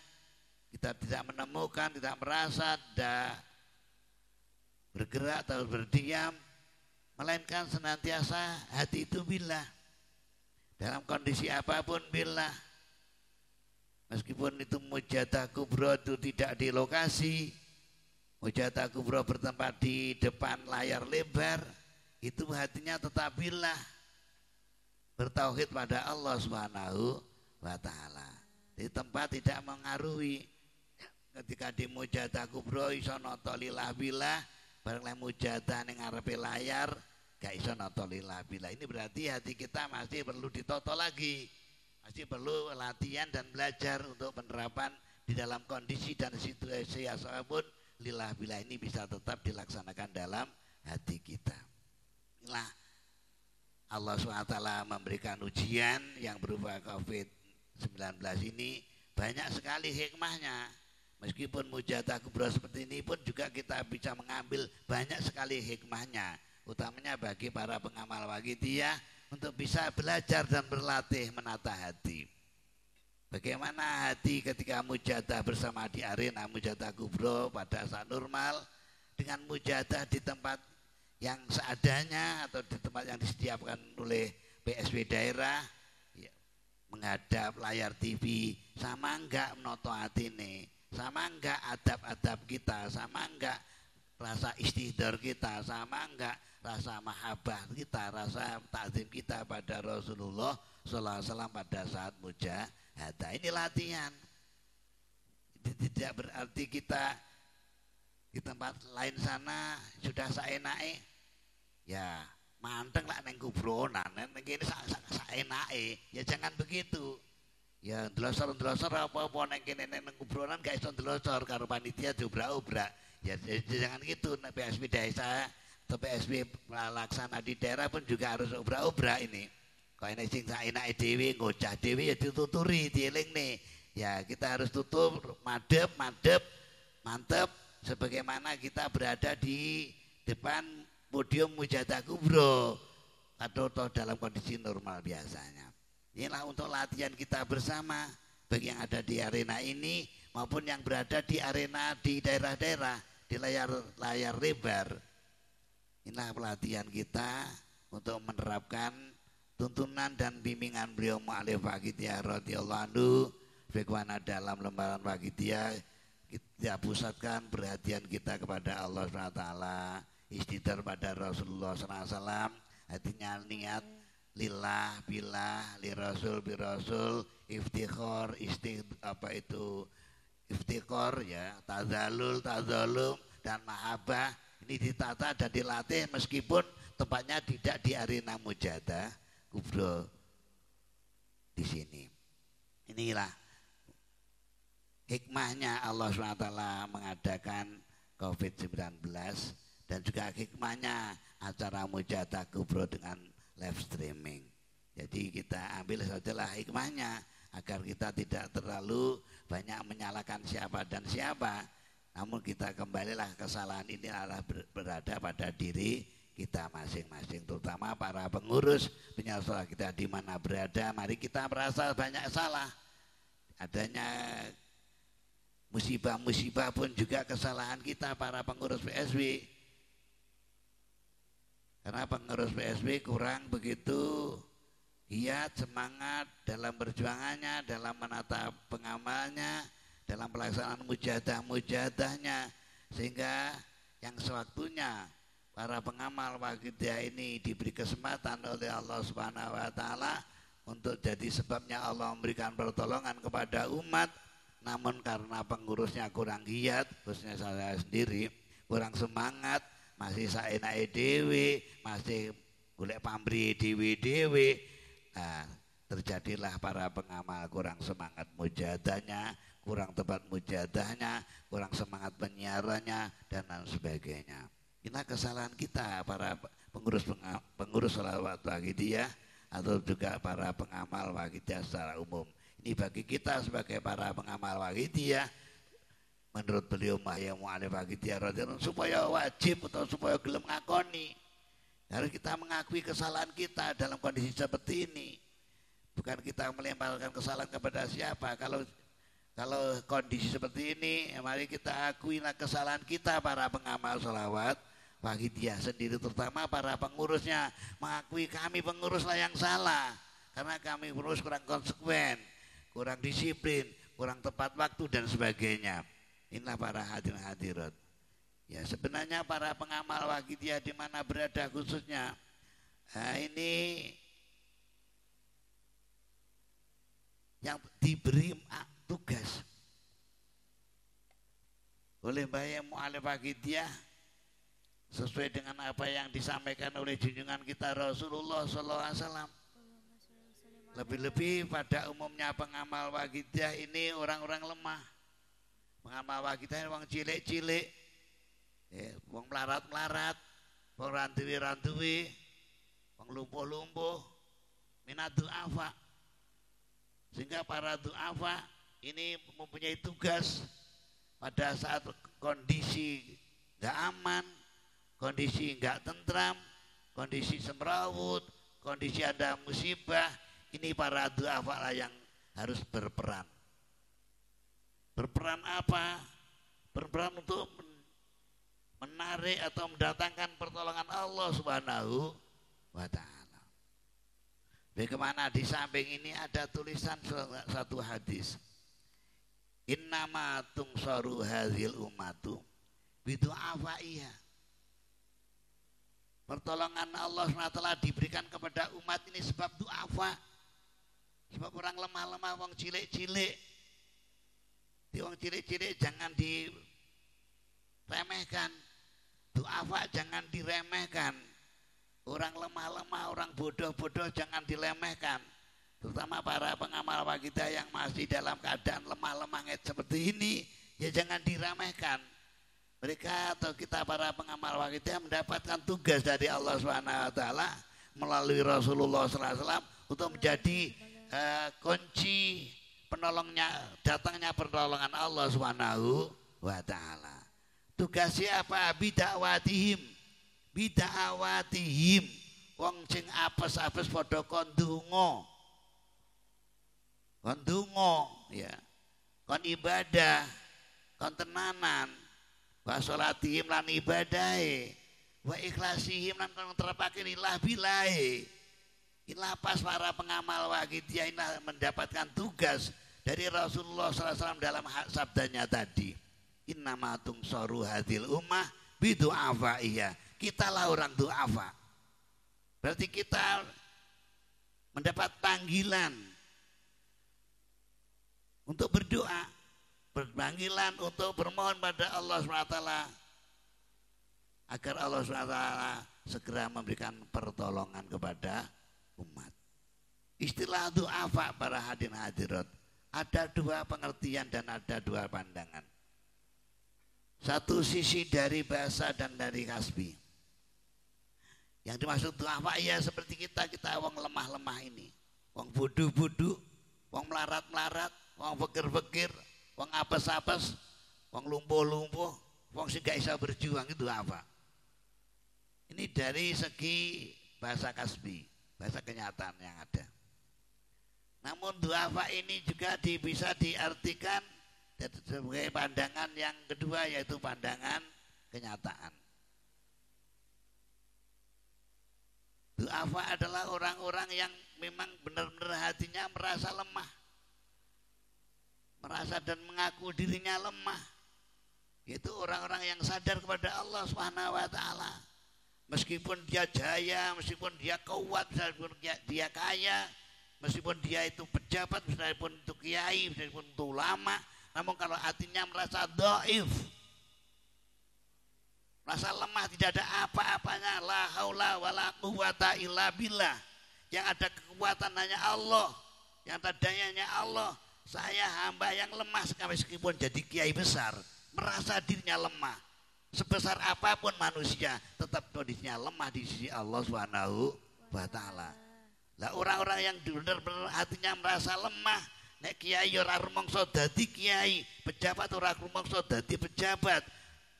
kita tidak menemukan, tidak merasa, tidak bergerak atau berdiam, melainkan senantiasa hati itu billah. Dalam kondisi apapun billah. Meskipun itu mujadah kubro itu tidak di lokasi, mujadah kubro bertempat di depan layar lebar, itu hatinya tetap billah, bertauhid pada Allah Subhanahu wa ta'ala. Di tempat tidak mengaruhi. Ketika di mujadah kubro iso noto lillah billah, barang mujadah ning ngarepe layar gak iso noto lillah billah. Ini berarti hati kita masih perlu ditoto lagi, masih perlu latihan dan belajar untuk penerapan di dalam kondisi dan situasi apapun. Lillah billah ini bisa tetap dilaksanakan dalam hati kita. Inilah Allah SWT memberikan ujian yang berupa COVID-19 ini banyak sekali hikmahnya. Meskipun mujadah kubro seperti ini pun juga kita bisa mengambil banyak sekali hikmahnya, utamanya bagi para pengamal wahidiyah untuk bisa belajar dan berlatih menata hati. Bagaimana hati ketika mujadah bersama di arena mujadah kubro pada saat normal, dengan mujadah di tempat yang seadanya atau di tempat yang disediakan oleh PSB daerah, ya, menghadap layar TV, sama enggak menoto hati ini, sama enggak adab-adab kita, sama enggak rasa istihdar kita, sama enggak rasa mahabbah kita, rasa takzim kita pada Rasulullah Sallallahu Alaihi Wasallam pada saat mujahadah. Ini latihan. Tidak berarti kita di tempat lain sana sudah saenake, ya manteng lah neng kubronan, neng kene saenake, ya jangan begitu. Ya ndelosor-ndelosor apa-apa neng kene neng kubronan gak iso ndelosor karo panitia diobrak-obrak. Ya jangan gitu. PSB desa atau PSB laksana di daerah pun juga harus obrak-obrak ini. Kok ini sing saenake dhewe ngocah dhewe ya dituturi, dielingne. Ya kita harus tutup, madep, mantep, sebagaimana kita berada di depan podium mujadah kubro atau dalam kondisi normal biasanya. Inilah untuk latihan kita bersama bagi yang ada di arena ini maupun yang berada di arena di daerah-daerah di layar lebar. Inilah pelatihan kita untuk menerapkan tuntunan dan bimbingan beliau Mu'alif Waqidiyah radhiyallahu anhu. Bagaimana dalam lembaran Waqidiyah kita pusatkan perhatian kita kepada Allah SWT, istighfar pada Rasulullah SAW, artinya niat lillah, billah, li rasul, bi rasul, iftikhar, iftikhar ya, tazalul, tazalum dan mahabbah. Ini ditata dan dilatih meskipun tempatnya tidak di arena mujadah kubro di sini. Inilah hikmahnya Allah SWT mengadakan COVID-19 dan juga hikmahnya acara mujadah kubro dengan live streaming. Jadi kita ambil sajalah hikmahnya agar kita tidak terlalu banyak menyalahkan siapa dan siapa. Namun kita kembalilah kesalahan ini adalah berada pada diri kita masing-masing, terutama para pengurus penyelenggara kita di mana berada. Mari kita merasa banyak salah. Adanya musibah-musibah pun juga kesalahan kita para pengurus PSW. Karena pengurus PSW kurang begitu giat, semangat dalam perjuangannya, dalam menata pengamalnya, dalam pelaksanaan mujadah-mujadahnya, sehingga yang sewaktunya para pengamal Waqidiyah ini diberi kesempatan oleh Allah Subhanahu wa taala untuk jadi sebabnya Allah memberikan pertolongan kepada umat, namun karena pengurusnya kurang giat, khususnya saya sendiri kurang semangat, masih saenake dhewe, masih golek pamrih dhewe-dhewe. Nah, terjadilah para pengamal kurang semangat mujadahnya, kurang tepat mujadahnya, kurang semangat penyiarannya dan lain sebagainya. Inilah kesalahan kita para pengurus sholawat Waqidiyah atau juga para pengamal Waqidiyah secara umum. Ini bagi kita sebagai para pengamal Waqidiyah, menurut beliau Mu'alif Waqidiyah radhiyallahu anhu, supaya wajib atau supaya gelem ngakoni. Harus kita mengakui kesalahan kita dalam kondisi seperti ini. Bukan kita melemparkan kesalahan kepada siapa. Kalau kondisi seperti ini, mari kita akuilah kesalahan kita para pengamal sholawat Waqidiyah sendiri, terutama para pengurusnya. Mengakui kami penguruslah yang salah, karena kami pengurus kurang konsekuen, kurang disiplin, kurang tepat waktu dan sebagainya. Inilah para hadirin hadirat. Ya, sebenarnya para pengamal Waqidiyah di mana berada khususnya, nah ini yang diberi tugas oleh Mbah Mu'alif Waqidiyah sesuai dengan apa yang disampaikan oleh junjungan kita Rasulullah SAW. Lebih-lebih pada umumnya pengamal Waqidiyah ini orang-orang lemah. Pengamal Waqidiyah orang cilik-cilik, wong melarat-melarat, wong randuwi-randuwi, wong lumpuh-lumpuh, minat du'afa. Sehingga para du'afa ini mempunyai tugas pada saat kondisi nggak aman, kondisi nggak tentram, kondisi semrawut, kondisi ada musibah, ini para du'afa lah yang harus berperan. Berperan apa? Berperan untuk menarik atau mendatangkan pertolongan Allah Subhanahu wa ta'ala. Bagaimana di samping ini ada tulisan satu hadis. Innama tungsaru hadhil ummatu bidu'afaiha. Pertolongan Allah SWT diberikan kepada umat ini sebab du'afa. Sebab orang lemah-lemah, wong cilik-cilik. Di wong cilik-cilik jangan diremehkan. Du'afa jangan diremehkan. Orang lemah-lemah, orang bodoh-bodoh jangan dilemehkan. Terutama para pengamal Waqidiyah yang masih dalam keadaan lemah-lemah seperti ini, ya jangan diremehkan. Mereka atau kita para pengamal Waqidiyah mendapatkan tugas dari Allah SWT melalui Rasulullah SAW untuk menjadi kunci penolongnya, datangnya pertolongan Allah Subhanahu wa ta'ala. Tugasnya apa? Bida'watihim, wong sing apes-apes padha kon ndonga. kon donga ya, kon ibadah, kon tenanan, wa sholatihim lan ibadahe, wa ikhlasihim lan kon terapake lillah bilahe. Inilah pas para pengamal waqidiyah inilah mendapatkan tugas dari Rasulullah SAW dalam sabdanya tadi. Innama tungsoru hadil ummah bidu'afa'iyah. Kitalah orang du'afa. Berarti kita mendapat panggilan untuk berdoa, berpanggilan untuk bermohon pada Allah SWT agar Allah SWT segera memberikan pertolongan kepada umat. Istilah du'afa para hadirin hadirat ada dua pengertian dan ada dua pandangan. Satu sisi dari bahasa dan dari kasbi. Yang dimaksud du'afa ya seperti kita wong lemah-lemah ini, wong bodoh-bodoh, wong melarat-melarat, wong fikir-fikir, wong apes-apes, wong lumpuh-lumpuh, wong sing gak bisa berjuang, itu apa? Ini dari segi bahasa kasbi, bahasa kenyataan yang ada. Namun du'afa ini juga bisa diartikan sebagai pandangan yang kedua, yaitu pandangan kenyataan. Du'afa adalah orang-orang yang memang benar-benar hatinya merasa lemah, merasa dan mengaku dirinya lemah. Itu orang-orang yang sadar kepada Allah SWT. Meskipun dia jaya, meskipun dia kuat, meskipun dia kaya, meskipun dia itu pejabat, meskipun itu kiai, meskipun itu ulama, namun kalau hatinya merasa dhaif, merasa lemah, tidak ada apa-apanya, la haula wala quwata illa billah, yang ada kekuatan hanya Allah, yang tadanya hanya Allah. Saya hamba yang lemah, meskipun jadi kiai besar, merasa dirinya lemah. Sebesar apapun manusia, tetap kondisinya lemah di sisi Allah SWT. Lah orang-orang yang benar-benar hatinya merasa lemah, nek kiai ora rumangsa dadi kiai, pejabat ora rumangsa dadi pejabat,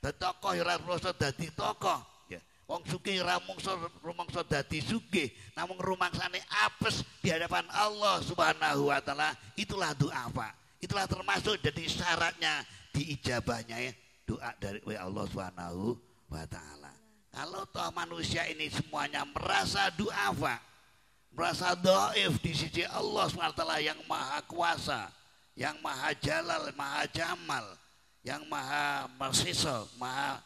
tokoh ora rumangsa dadi tokoh, ya. Wong sugih ora rumangsa dadi sugih, namung rumangsane apes di hadapan Allah Subhanahu wa taala. Itulah du'afa. Itulah termasuk jadi syaratnya diijabahnya ya doa dari Allah Subhanahu wa taala. Kalau toh manusia ini semuanya merasa du'afa, merasa dhaif di sisi Allah SWT yang maha kuasa, yang maha jalal, maha jamal, yang maha marsisa, maha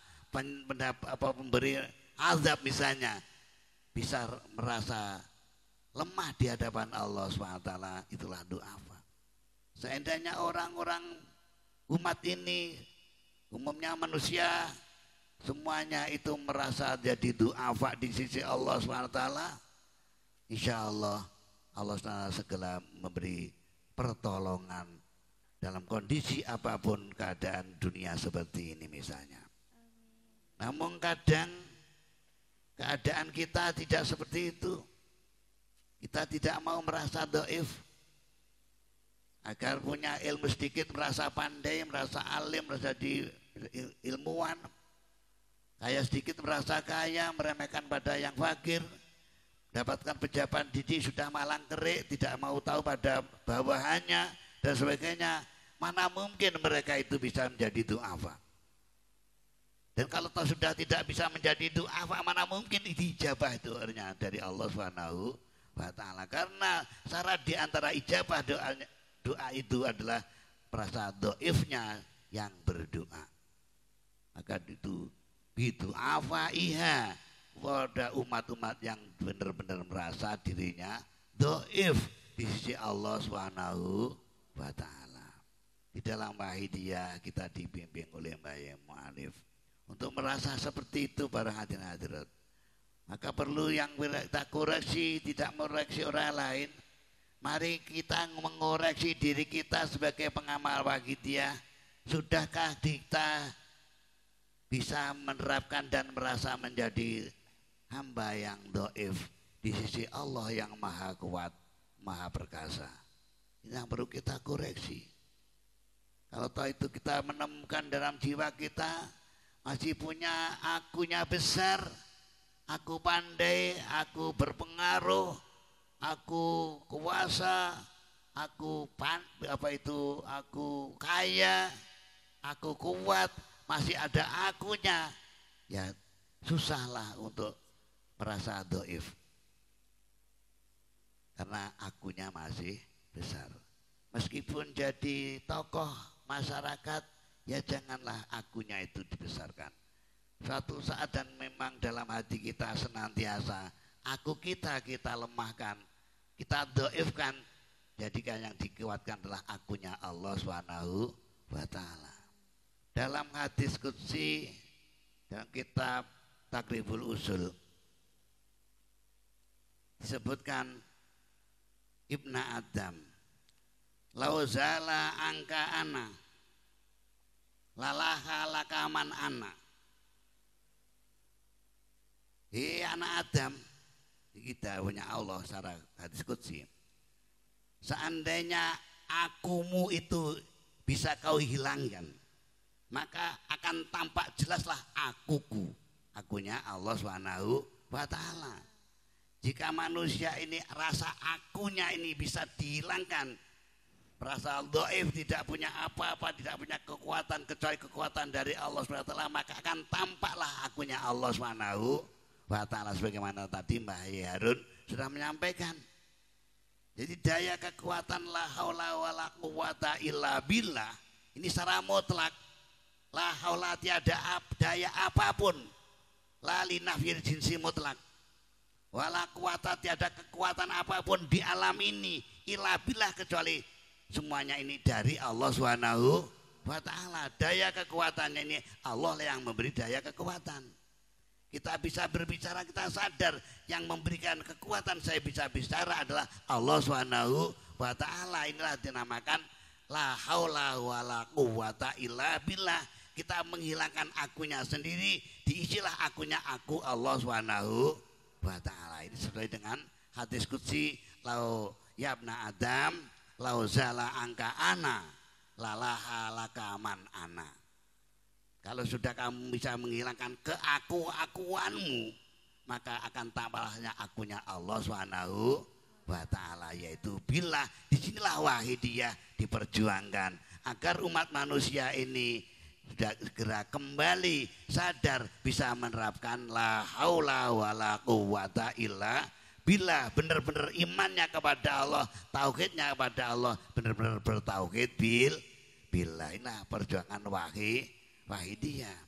pemberi azab misalnya, bisa merasa lemah di hadapan Allah SWT, itulah du'afa. Seandainya orang-orang umat ini, umumnya manusia, semuanya itu merasa jadi du'afa di sisi Allah SWT, insya Allah Allah SWT segera memberi pertolongan dalam kondisi apapun keadaan dunia seperti ini misalnya. Namun kadang keadaan kita tidak seperti itu. Kita tidak mau merasa dhaif, agar punya ilmu sedikit merasa pandai, merasa alim, merasa ilmuwan, kaya sedikit merasa kaya, meremehkan pada yang fakir, dapatkan pejabat didik sudah malang kerik, tidak mau tahu pada bawahannya dan sebagainya. Mana mungkin mereka itu bisa menjadi du'afa? Dan kalau toh sudah tidak bisa menjadi du'afa, mana mungkin dijabah doanya dari Allah Subhanahu wa taala. Karena syarat di antara ijabah doa itu adalah merasa dhaifnya yang berdoa. Maka itu bidu'afaiha pada umat-umat yang benar-benar merasa dirinya dhaif di sisi Allah Subhanahu wa taala. Di dalam Wahidiyah kita dibimbing oleh Mbah Mu'alif untuk merasa seperti itu para hadirin hadirat. Maka perlu yang kita koreksi, tidak mengoreksi orang lain. Mari kita mengoreksi diri kita sebagai pengamal Waqidiyah. Sudahkah kita bisa menerapkan dan merasa menjadi hamba yang dhaif di sisi Allah yang maha kuat, maha perkasa? Ini yang perlu kita koreksi. Kalau toh itu kita menemukan dalam jiwa kita masih punya akunya besar, aku pandai, aku berpengaruh, aku kuasa, aku kaya, aku kuat, masih ada akunya, ya susahlah untuk merasa dhaif karena akunya masih besar. Meskipun jadi tokoh masyarakat, ya janganlah akunya itu dibesarkan. Suatu saat dan memang dalam hati kita senantiasa aku kita lemahkan, kita dhaifkan, jadikan yang dikuatkan adalah akunya Allah Subhanahu wa taala. Dalam hadis qudsi dalam kitab Taqribul Usul disebutkan Ibna Adam, lauzala angka ana lalaha lakaman ana. Hei anak Adam, kita punya Allah secara hadis qudsi, seandainya akumu itu bisa kau hilangkan, maka akan tampak jelaslah akunya Allah Subhanahu wa taala. Jika manusia ini rasa akunya ini bisa dihilangkan, merasa dhaif, tidak punya apa-apa, tidak punya kekuatan kecuali kekuatan dari Allah Subhanahu wa taala, maka akan tampaklah akunya Allah Subhanahu wa ta'ala sebagaimana tadi Mbah Harun sudah menyampaikan. Jadi daya kekuatan la haula wala quwata illa billah ini secara mutlak, la haula tiada daya apapun, la li nafyil jinsi mutlak, wala quwata tiada kekuatan apapun di alam ini illa billah kecuali semuanya ini dari Allah Subhanahu wa ta'ala. Daya kekuatannya ini Allah yang memberi daya kekuatan. Kita bisa berbicara, kita sadar yang memberikan kekuatan saya bisa bicara adalah Allah Subhanahu wa taala. Inilah dinamakan la haula wala quwata illa billah. Kita menghilangkan akunya sendiri, diisilah akunya aku Allah Subhanahu wa taala. Ini sesuai dengan hadis qudsi, lau yabna Adam lau zala angka ana lalaha lakaman ana. Kalau sudah kamu bisa menghilangkan keakuanmu, maka akan tambahnya akunya Allah Subhanahu wa taala, yaitu billah. Disinilah wahidiyah diperjuangkan agar umat manusia ini sudah segera kembali sadar bisa menerapkan la haula wala quwata illa billah, benar-benar imannya kepada Allah, tauhidnya kepada Allah, benar-benar bertauhid billah. Inilah perjuangan wahidiyah.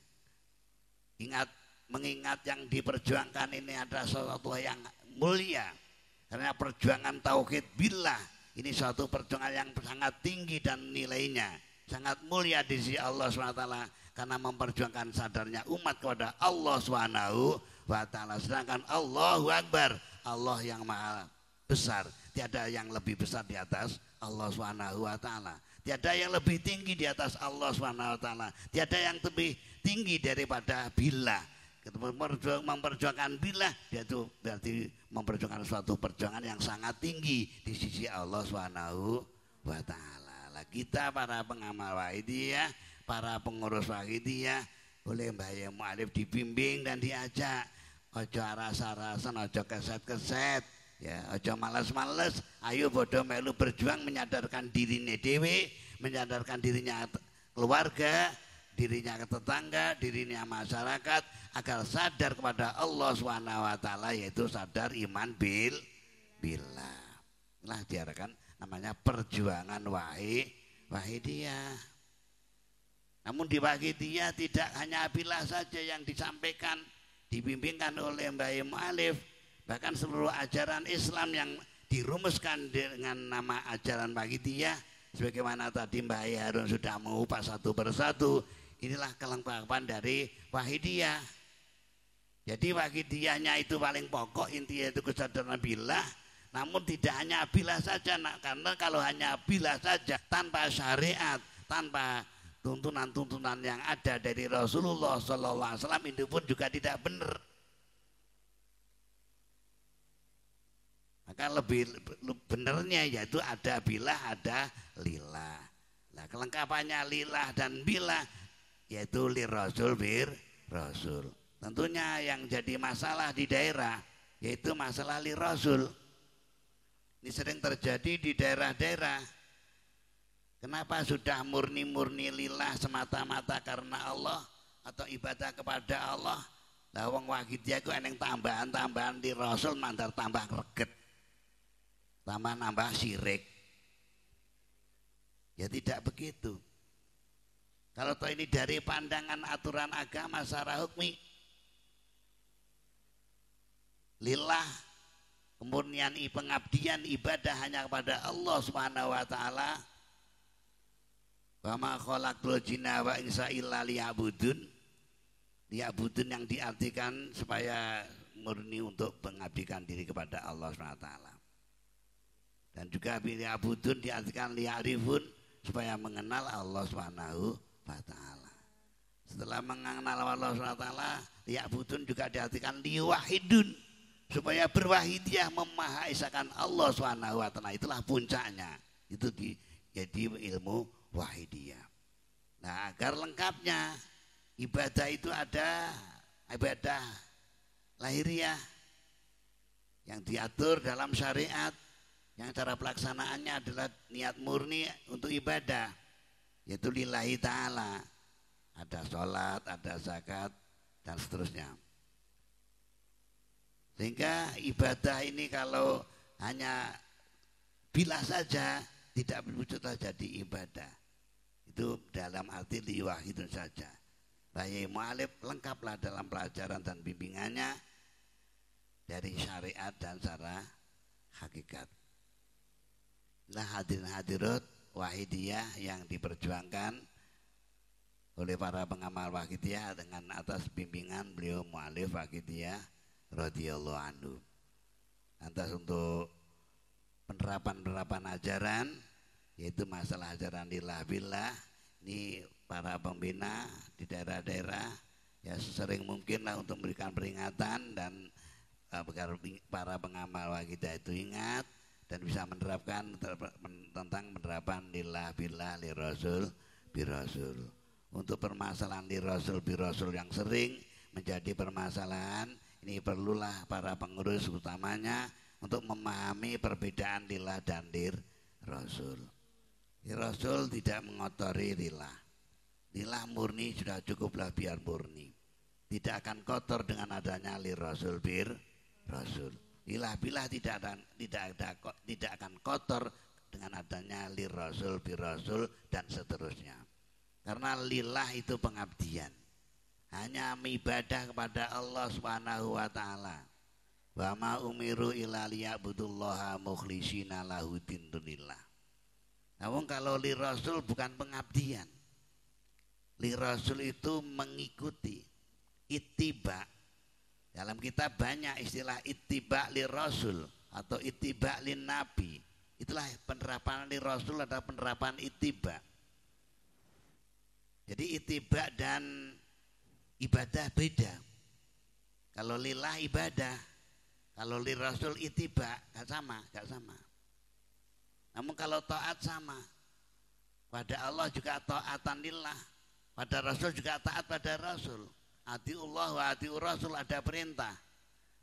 Mengingat yang diperjuangkan ini adalah sesuatu yang mulia, karena perjuangan tauhid billah ini suatu perjuangan yang sangat tinggi dan nilainya sangat mulia di sisi Allah SWT, karena memperjuangkan sadarnya umat kepada Allah Subhanahu wa taala. Sedangkan Allahu Akbar, Allah yang maha besar, tiada yang lebih besar di atas Allah Subhanahu wa taala. Tiada yang lebih tinggi di atas Allah Subhanahu wa taala. Tiada yang lebih tinggi daripada billah. Memperjuangkan billah, itu berarti memperjuangkan suatu perjuangan yang sangat tinggi di sisi Allah Subhanahu wa taala. Lah kita para pengamal wahidiyah, para pengurus wahidiyah oleh Mbah Yai Mu'alif dibimbing dan diajak, ojo rasa-rasan, ojo keset-keset, ya ojo males-males, ayo bodoh melu berjuang menyadarkan dirinya dewe, menyadarkan dirinya keluarga, dirinya ke tetangga, dirinya masyarakat, agar sadar kepada Allah Subhanahu wa taala, yaitu sadar iman billah. Nah diarahkan namanya perjuangan wahidiyah. Namun di wahidiyah tidak hanya billah saja yang disampaikan, dibimbingkan oleh Mbah Yai Mu'alif. Bahkan seluruh ajaran Islam yang dirumuskan dengan nama ajaran wahidiyah, sebagaimana tadi Mbah Yai Harun sudah mengupas satu persatu, inilah kelengkapan dari wahidiyah. Jadi wahidiyahnya itu paling pokok, intinya itu kesadaran billah. Namun tidak hanya billah saja, karena kalau hanya billah saja tanpa syariat, tanpa tuntunan-tuntunan yang ada dari Rasulullah SAW, itu pun juga tidak benar. Maka lebih benernya yaitu ada billah, ada lillah. Nah kelengkapannya lillah dan billah yaitu lirasul bir rasul. Tentunya yang jadi masalah di daerah yaitu masalah lirasul. Ini sering terjadi di daerah-daerah. Kenapa sudah murni-murni lillah semata-mata karena Allah atau ibadah kepada Allah? Lah wong wahidiyah ku eneng tambahan-tambahan di Rasul mandar tambah greget. Tambah nambah syirik. Ya tidak begitu. Kalau toh ini dari pandangan aturan agama secara hukmi, lillah kemurnian pengabdian ibadah hanya kepada Allah Subhanahu wa taala. Wa ma khalaqtul jinna wa insa illa liya'budun. Liya'budun yang diartikan supaya murni untuk mengabdikan diri kepada Allah Subhanahu wa taala. Dan juga liya'budun diartikan liya'rifun supaya mengenal Allah Subhanahu wa taala. Setelah mengenal Allah Subhanahu wa taala, liya'budun juga diartikan liwahidun supaya berwahidiyah memahaesakan Allah Subhanahu wa taala. Itulah puncaknya. Itu jadi ilmu wahidiyah. Nah, agar lengkapnya ibadah itu ada ibadah lahiriah yang diatur dalam syariat, yang cara pelaksanaannya adalah niat murni untuk ibadah, yaitu lillahi ta'ala. Ada sholat, ada zakat, dan seterusnya. Sehingga ibadah ini kalau hanya bila saja tidak berwujudlah jadi ibadah. Itu dalam arti liwahidun saja. Bahaya mu'alif lengkaplah dalam pelajaran dan bimbingannya dari syariat dan secara hakikat. Nah, hadirin hadirat wahidiyah yang diperjuangkan oleh para pengamal wahidiyah dengan atas bimbingan beliau mu'alif wahidiyah radhiyallahu anhu. Lantas untuk penerapan ajaran, yaitu masalah ajaran lillah billah, ini para pembina di daerah-daerah ya sering mungkinlah untuk memberikan peringatan dan agar para pengamal wakidah itu ingat dan bisa menerapkan tentang penerapan lillah billah li rasul bi rasul. Untuk permasalahan li rasul bi rasul yang sering menjadi permasalahan, ini perlulah para pengurus utamanya untuk memahami perbedaan lillah dan lir rasul. Rasul tidak mengotori lillah. Lillah murni sudah cukuplah biar murni. Tidak akan kotor dengan adanya li rasul bir rasul. Lillah billah tidak akan kotor dengan adanya li rasul bir rasul dan seterusnya. Karena lillah itu pengabdian. Hanya ibadah kepada Allah Subhanahu wa taala. Wa ma umiru illa liya'budullaha mukhlishina lahuddin dunillah. Namun kalau li rasul bukan pengabdian. Li rasul itu mengikuti, ittiba. Dalam kitab banyak istilah ittiba li rasul atau ittiba li nabi. Itulah penerapan li rasul adalah penerapan ittiba. Jadi ittiba dan ibadah beda. Kalau lillah ibadah, kalau li rasul ittiba gak sama. Namun kalau taat sama. Pada Allah juga taatan lillah. Pada Rasul juga taat pada Rasul. Atiullah wa atiur Rasul ada perintah.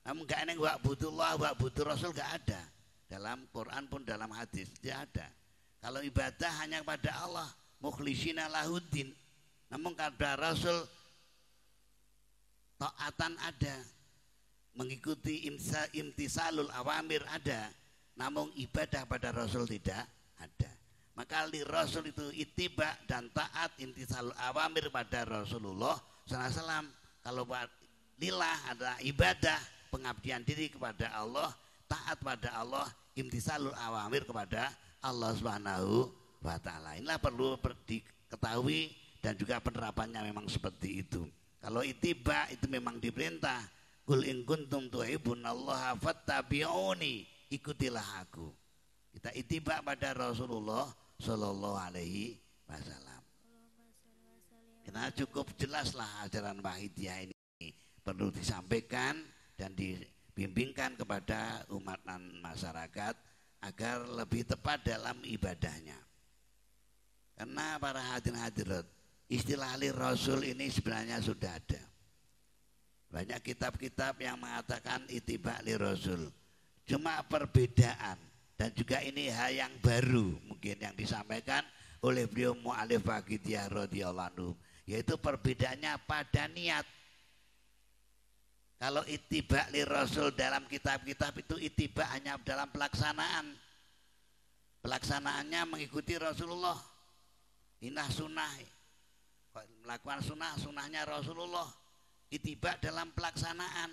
Namun gak ada wa budullah wa budur Rasul gak ada. Dalam Quran pun dalam hadis tidak ada. Kalau ibadah hanya kepada Allah, mukhlishina lahuddin. Namun pada Rasul taatan ada. Mengikuti imtisalul awamir ada. Namun ibadah pada Rasul tidak ada. Maka li Rasul itu ittiba dan taat imtisalul awamir pada Rasulullah SAW. Kalau lillah adalah ibadah, pengabdian diri kepada Allah, taat pada Allah, imtisalul awamir kepada Allah Subhanahu wa taala. Inilah perlu diketahui dan juga penerapannya memang seperti itu. Kalau ittiba itu memang diperintah, qul in kuntum tuhibbunallaha fattabi'uni. Ikutilah aku. Kita ittiba pada Rasulullah Sallallahu Alaihi Wasallam. Karena cukup jelaslah ajaran wahidiyah ini perlu disampaikan dan dibimbingkan kepada umat dan masyarakat agar lebih tepat dalam ibadahnya. Karena para hadirin hadirat, istilah li Rasul ini sebenarnya sudah ada. Banyak kitab-kitab yang mengatakan ittiba li Rasul. Cuma perbedaan Dan juga ini hal yang baru mungkin yang disampaikan oleh beliau mu'alif Waqidiyah radhiyallahu anhu, yaitu perbedaannya pada niat. Kalau ittiba li Rasul dalam kitab-kitab itu ittiba hanya dalam pelaksanaan. Pelaksanaannya mengikuti Rasulullah. Inah sunnah, melakukan sunnahnya Rasulullah. Ittiba dalam pelaksanaan.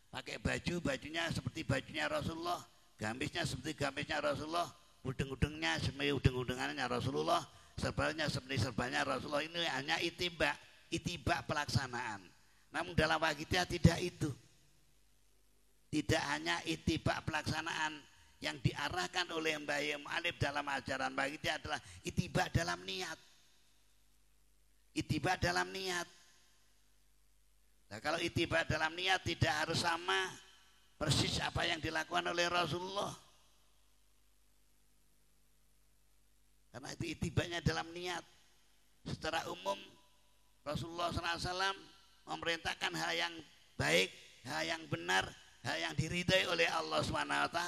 Pakai bajunya seperti bajunya Rasulullah, gamisnya seperti gamisnya Rasulullah, udeng-udengnya seperti udeng-udengannya Rasulullah, serbalnya seperti serbalnya Rasulullah. Ini hanya ittiba pelaksanaan. Namun dalam Waqidiyah tidak itu. Tidak hanya ittiba pelaksanaan, yang diarahkan oleh Mbah Yai Mu'alif dalam ajaran Waqidiyah adalah ittiba dalam niat. Ittiba dalam niat. Nah, kalau ittiba dalam niat tidak harus sama persis apa yang dilakukan oleh Rasulullah. Karena itu ittibanya dalam niat. Secara umum Rasulullah SAW memerintahkan hal yang baik, hal yang benar, hal yang diridai oleh Allah SWT.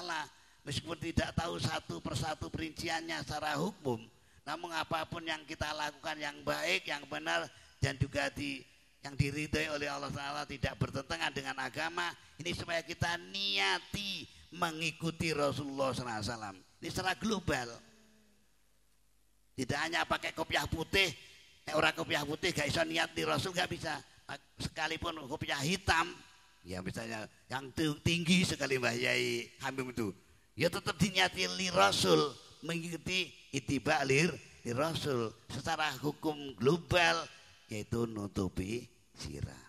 Meskipun tidak tahu satu persatu perinciannya secara hukum, namun apapun yang kita lakukan yang baik, yang benar, dan juga yang diridai oleh Allah SWT tidak bertentangan dengan agama, ini supaya kita niati mengikuti Rasulullah SAW. Ini secara global. Tidak hanya pakai kopiah putih, orang kopiah putih gak bisa niat di Rasul, gak bisa. Sekalipun kopiah hitam, ya misalnya yang tinggi sekali Mbah Yai Hamim itu, ya tetap diniati li Rasul, mengikuti ittiba li Rasul. Secara hukum global yaitu nutupi sirah.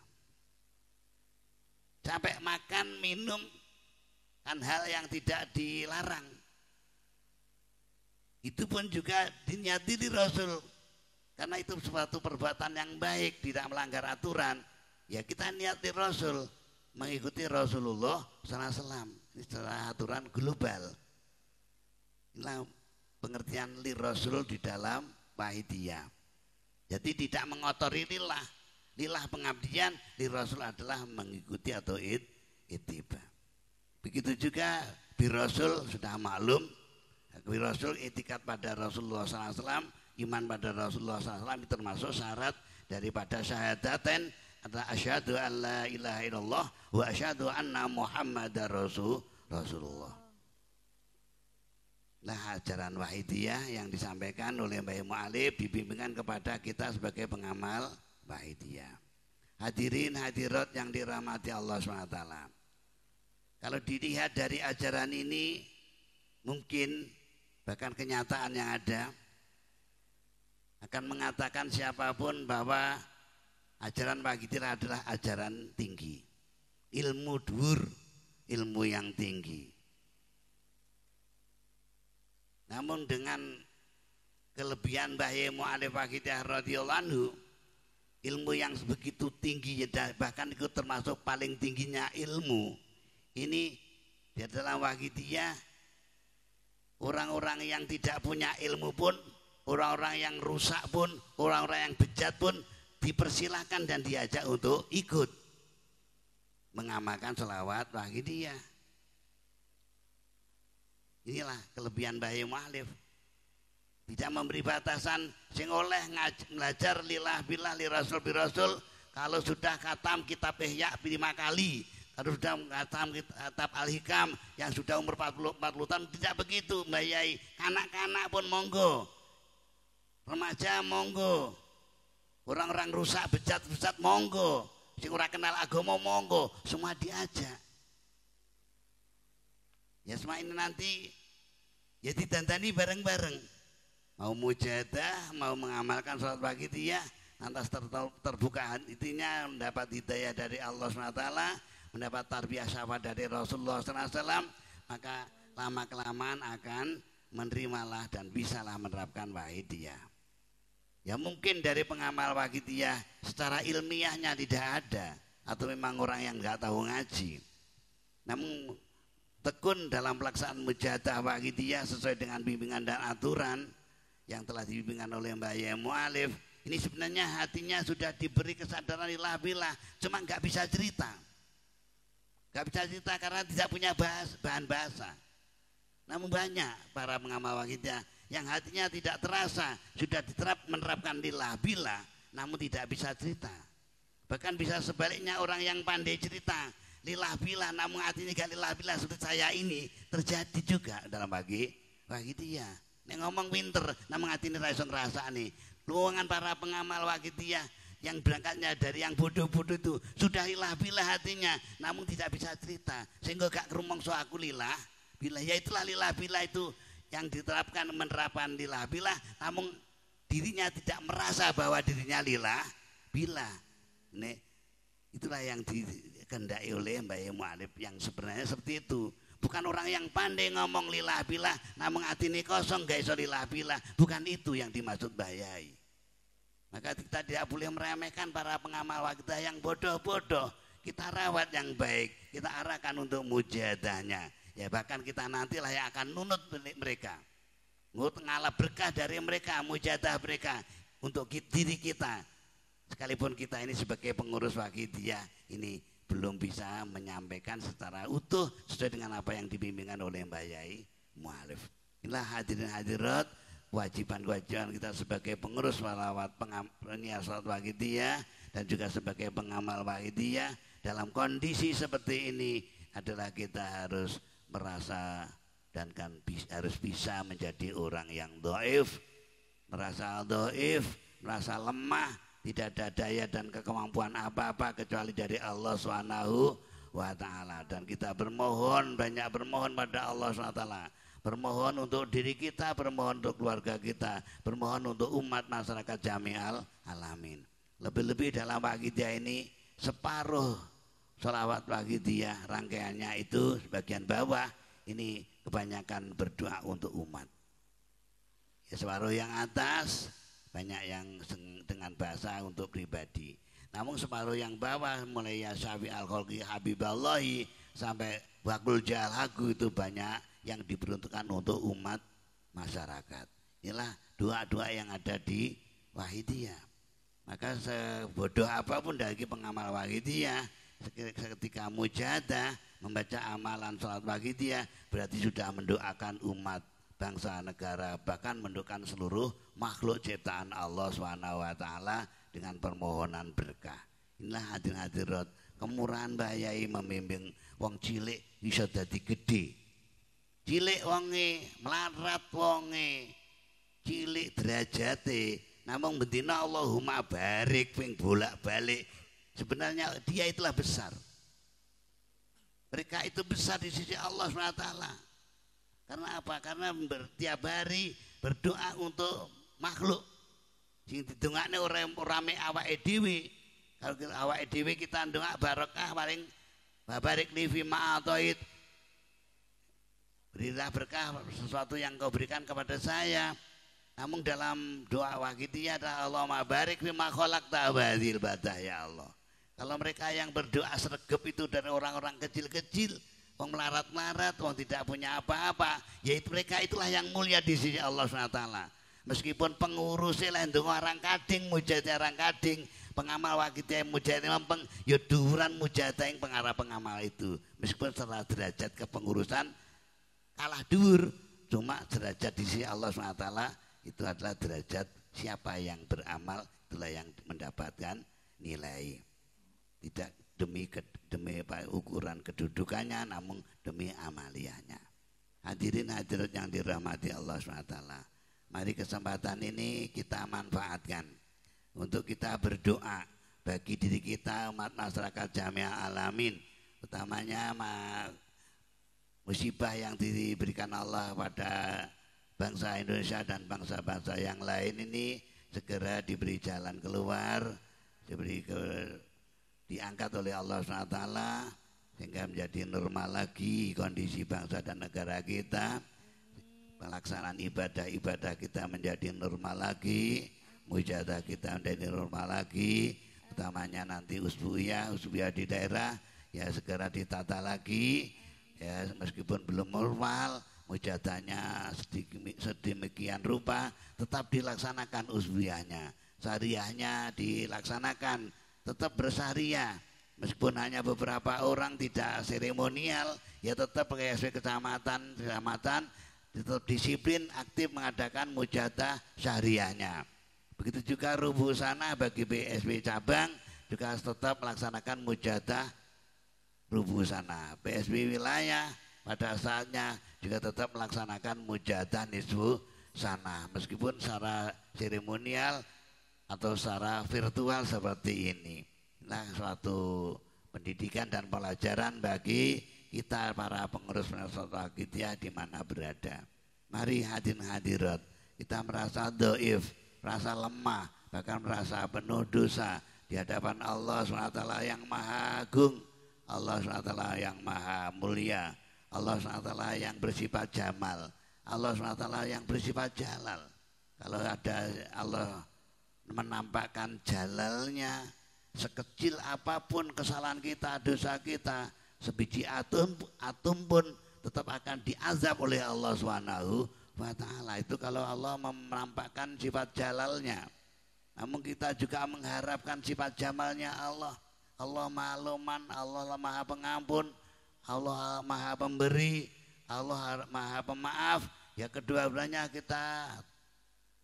Sampai makan minum kan hal yang tidak dilarang, itu pun juga diniati di Rasul, karena itu suatu perbuatan yang baik, tidak melanggar aturan. Ya kita niat di Rasul, mengikuti Rasulullah SAW. Ini secara aturan global. Inilah pengertian li Rasul di dalam Waqidiyah. Jadi tidak mengotori lillah. Lillah pengabdian, li Rasul adalah mengikuti atau ittiba. Begitu juga bi Rasul sudah maklum. Bi Rasul itikat pada Rasulullah SAW, iman pada Rasulullah SAW itu termasuk syarat daripada syahadaten adalah asyhadu an la ilaha illallah wa asyhadu anna muhammadar rasulullah. Nah, ajaran Waqidiyah yang disampaikan oleh Mbah Yai Mu'alif dibimbingkan kepada kita sebagai pengamal Waqidiyah. Hadirin hadirat yang dirahmati Allah SWT. Kalau dilihat dari ajaran ini, mungkin bahkan kenyataan yang ada akan mengatakan siapapun bahwa ajaran Waqidiyah adalah ajaran tinggi, ilmu dhuwur, ilmu yang tinggi. Namun dengan kelebihan Mbah Yai Mu'alif Waqidiyah radhiyallahu anhu, ilmu yang begitu tinggi, bahkan itu termasuk paling tingginya ilmu, ini di dalam Waqidiyah orang-orang yang tidak punya ilmu pun, orang-orang yang rusak pun, orang-orang yang bejat pun dipersilahkan dan diajak untuk ikut mengamalkan sholawat Waqidiyah. Inilah kelebihan Mbah Yai Mu'alif. Tidak memberi batasan, sing oleh belajar lillah billah li Rasul bi Rasul. Kalau sudah khatam kitab Ihya 5 kali, kalau sudah khatam kitab Al-Hikam yang sudah umur 40 tahun, tidak begitu Mbah Yai. Kanak-kanak pun monggo, remaja monggo, orang-orang rusak bejat monggo, sing ora kenal agama monggo, semua diajak. Ya semua ini nanti ya ditandani bareng-bareng. Mau mujahadah, mau mengamalkan sholat Waqidiyah, lantas terbuka hatinya, mendapat hidayah dari Allah SWT, mendapat tarbiyah syafaat dari Rasulullah SAW, maka lama-kelamaan akan menerimalah dan bisalah menerapkan Waqidiyah. Ya mungkin dari pengamal Waqidiyah secara ilmiahnya tidak ada, atau memang orang yang nggak tahu ngaji. Namun tekun dalam pelaksanaan mujahadah Waqidiyah sesuai dengan bimbingan dan aturan yang telah dibimbingkan oleh Mbah Yai Mu'alif, ini sebenarnya hatinya sudah diberi kesadaran lillah billah, cuma nggak bisa cerita, karena tidak punya bahan bahasa. Namun banyak para pengamal waqidah yang hatinya tidak terasa, sudah menerapkan lillah billah, namun tidak bisa cerita. Bahkan bisa sebaliknya, orang yang pandai cerita lillah billah namun hatinya gak lillah billah seperti saya ini terjadi juga dalam waqidah. Nek ngomong pinter namun hatinya ra iso ngrasakne. Luangan para pengamal waqidah yang berangkatnya dari yang bodoh-bodoh itu sudah lillah billah hatinya namun tidak bisa cerita sehingga gak kerumongso aku lillah billah. Ya itulah lillah billah itu yang diterapkan, menerapkan lillah billah namun dirinya tidak merasa bahwa dirinya lillah billah. Nek itulah yang dikehendaki oleh Mbah Mu'alif yang sebenarnya seperti itu. Bukan orang yang pandai ngomong lillah billah namun atine kosong gak iso lillah billah. Bukan itu yang dimaksud Mbah Yai. Maka kita tidak boleh meremehkan para pengamal waqidah yang bodoh-bodoh. Kita rawat yang baik, kita arahkan untuk mujadahnya. Ya bahkan kita nantilah yang akan nunut mereka. Ngalap berkah dari mereka, mujadah mereka untuk diri kita. Sekalipun kita ini sebagai pengurus waqidah ini belum bisa menyampaikan secara utuh sesuai dengan apa yang dibimbingkan oleh Mbah Yai Mu'alif. Inilah hadirin hadirat kewajiban kita sebagai pengurus penyiar salat waqidah dan juga sebagai pengamal waqidah dalam kondisi seperti ini adalah kita harus merasa dan harus bisa menjadi orang yang dhaif, merasa merasa lemah, tidak ada daya dan kemampuan apa-apa kecuali dari Allah Subhanahu wa ta'ala. Dan kita bermohon, banyak bermohon pada Allah Subhanahu wa ta'ala. Bermohon untuk diri kita, bermohon untuk keluarga kita, bermohon untuk umat masyarakat jami'al alamin. Lebih-lebih dalam waqidah ini separuh sholawat waqidah rangkaiannya itu bagian bawah ini kebanyakan berdoa untuk umat. Ya, separuh yang atas banyak yang dengan bahasa untuk pribadi. Namun separuh yang bawah mulai ya syafi al-khalqi habiballahi sampai wakul jalhagu itu banyak yang diperuntukkan untuk umat masyarakat. Inilah doa-doa yang ada di wahidiyah. Maka sebodoh apapun dari pengamal wahidiyah ketika mujadah membaca amalan salat wahidiyah berarti sudah mendoakan umat, bangsa, negara, bahkan mendoakan seluruh makhluk ciptaan Allah Subhanahu wa ta'ala dengan permohonan berkah. Inilah hadirin hadirat kemurahan Mbah Yai membimbing wong cilik bisa dadi gede. Cilik wonge, melarat wonge, cilik derajate, namung bendina Allahumma barik ping bolak-balik. Sebenarnya dia itulah besar. Mereka itu besar di sisi Allah Subhanahu wa ta'ala. Karena apa? Karena tiap hari berdoa untuk makhluk. Sing didongakne rame awake dhewe. Kalau awake dhewe kita ndongak barokah paling barik li fi ma'atoid. Berilah berkah sesuatu yang kau berikan kepada saya. Namun dalam doa waqidiyah adalah Allahumma barik fi ma khalaqta hadhil badah ya Allah. Kalau mereka yang berdoa sregep itu dari orang-orang kecil-kecil, wong melarat-melarat, wong tidak punya apa-apa, yaitu mereka itulah yang mulia di sisi Allah SWT. Meskipun pengurusnya lah ndonga orang kading, mujadah orang kading, pengamal waqidah mujadah mempeng, ya dhuwuran mujadah yang pengarah pengamal itu. Meskipun secara derajat kepengurusan kalah dhuwur, cuma derajat di sisi Allah SWT itu adalah derajat siapa yang beramal, itulah yang mendapatkan nilai. Tidak demi ukuran kedudukannya, namun demi amaliyahnya. Hadirin hadirat yang dirahmati Allah SWT, mari kesempatan ini kita manfaatkan untuk kita berdoa bagi diri kita, umat masyarakat jamiah alamin, utamanya musibah yang diberikan Allah pada bangsa Indonesia dan bangsa-bangsa yang lain ini segera diberi jalan keluar, diangkat oleh Allah SWT sehingga menjadi normal lagi kondisi bangsa dan negara kita, pelaksanaan ibadah-ibadah kita menjadi normal lagi, mujadah kita menjadi normal lagi, utamanya nanti usbu'iyah di daerah ya segera ditata lagi ya, meskipun belum normal mujadahnya sedemikian rupa tetap dilaksanakan usbu'iyahnya, syariahnya dilaksanakan tetap bersyariah, meskipun hanya beberapa orang tidak seremonial ya tetap pakai kecamatan tetap disiplin aktif mengadakan mujadah syahriahnya. Begitu juga Rubuh Sana bagi PSB cabang juga tetap melaksanakan mujadah Rubuh Sana. PSB wilayah pada saatnya juga tetap melaksanakan mujadah Nisfu Sana meskipun secara seremonial atau secara virtual seperti ini. Nah, suatu pendidikan dan pelajaran bagi kita para pengurus Madrasah Akidiyah di mana berada. Mari hadirin hadirat, kita merasa dhaif, merasa lemah, bahkan merasa penuh dosa di hadapan Allah SWT yang Maha Agung, Allah SWT yang Maha Mulia, Allah SWT yang bersifat jamal, Allah SWT yang bersifat jalal. Kalau ada Allah menampakkan jalalnya, sekecil apapun kesalahan kita, dosa kita, sebiji atom pun tetap akan diazab oleh Allah Subhanahu wa ta'ala. Itu kalau Allah menampakkan sifat jalalnya. Namun kita juga mengharapkan sifat jamalnya Allah. Allah Maha Luman, Allah Maha Pengampun, Allah Maha Pemberi, Allah Maha Pemaaf. Ya, kedua-duanya kita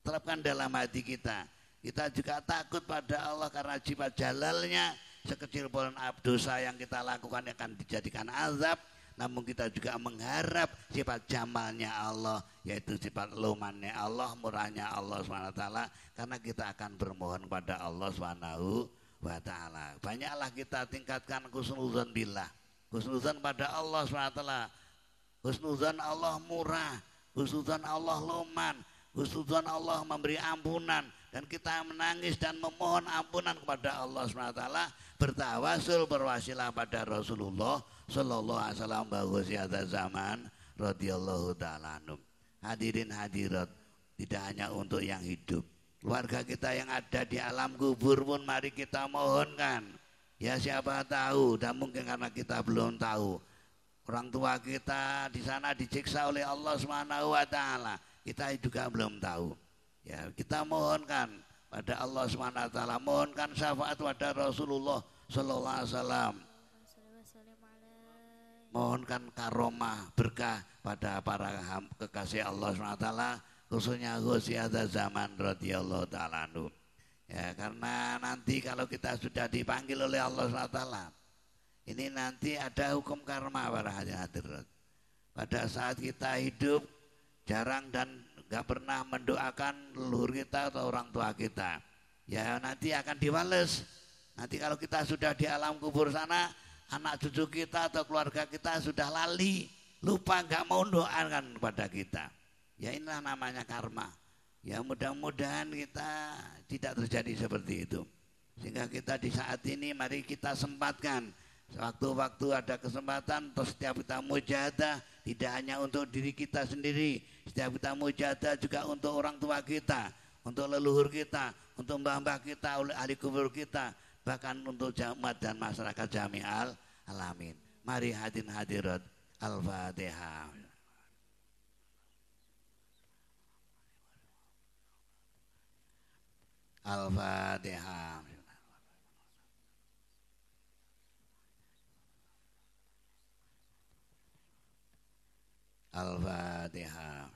terapkan dalam hati kita. Kita juga takut pada Allah karena sifat jalalnya. Sekecil pun dosa yang kita lakukan akan dijadikan azab. Namun kita juga mengharap sifat jamalnya Allah, yaitu sifat lumannya Allah, murahnya Allah SWT. Karena kita akan bermohon kepada Allah SWT. Banyaklah kita tingkatkan husnuzan billah, husnuzan pada Allah SWT. Husnuzan Allah murah, husnuzan Allah luman, husnuzan Allah memberi ampunan. Dan kita menangis dan memohon ampunan kepada Allah SWT, bertawasul berwasilah pada Rasulullah Sallallahu Alaihi Wasallam bahwa zaman radhiyallahu ta'ala anhum. Hadirin hadirat, tidak hanya untuk yang hidup, keluarga kita yang ada di alam kubur pun mari kita mohonkan. Ya, siapa tahu, dan mungkin karena kita belum tahu, orang tua kita di sana disiksa oleh Allah Subhanahu wa ta'ala, kita juga belum tahu. Ya, kita mohonkan pada Allah SWT, mohonkan syafaat pada Rasulullah Sallallahu Alaihi Wasallam, mohonkan karomah berkah pada para kekasih Allah SWT, khususnya Ghusiada zaman radhiyallahu ta'ala anhu. Ya, karena nanti kalau kita sudah dipanggil oleh Allah SWT, ini nanti ada hukum karma para hadirin. Pada saat kita hidup jarang dan gak pernah mendoakan leluhur kita atau orang tua kita, ya nanti akan diwales. Nanti kalau kita sudah di alam kubur sana, anak cucu kita atau keluarga kita sudah lali, lupa, gak mau doakan kepada kita. Ya, inilah namanya karma. Ya, mudah-mudahan kita tidak terjadi seperti itu. Sehingga kita di saat ini mari kita sempatkan sewaktu-waktu ada kesempatan, atau setiap kita mujahadah, tidak hanya untuk diri kita sendiri, setiap kita mujahadah juga untuk orang tua kita, untuk leluhur kita, untuk mbah-mbah kita, oleh ahli kubur kita, bahkan untuk jamaat dan masyarakat jami'al alamin. Mari hadirin hadirat, Al-Fatihah. Al-Fatihah. Al-Fatihah.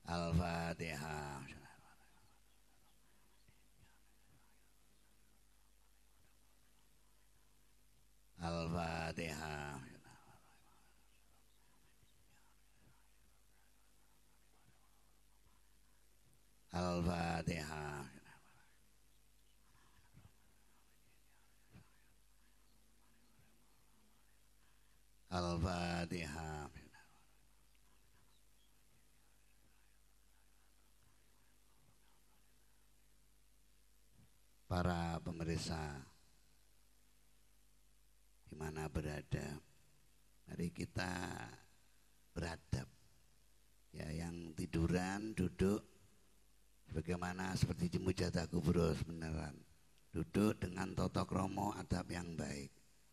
Al-Fatihah. Al-Fatihah. Al-Fatihah. Al-Fatihah. Para pemirsa di mana berada, mari kita beradab. Ya, yang tiduran duduk bagaimana seperti di mujadah kubur beneran. Duduk dengan tata krama adab yang baik.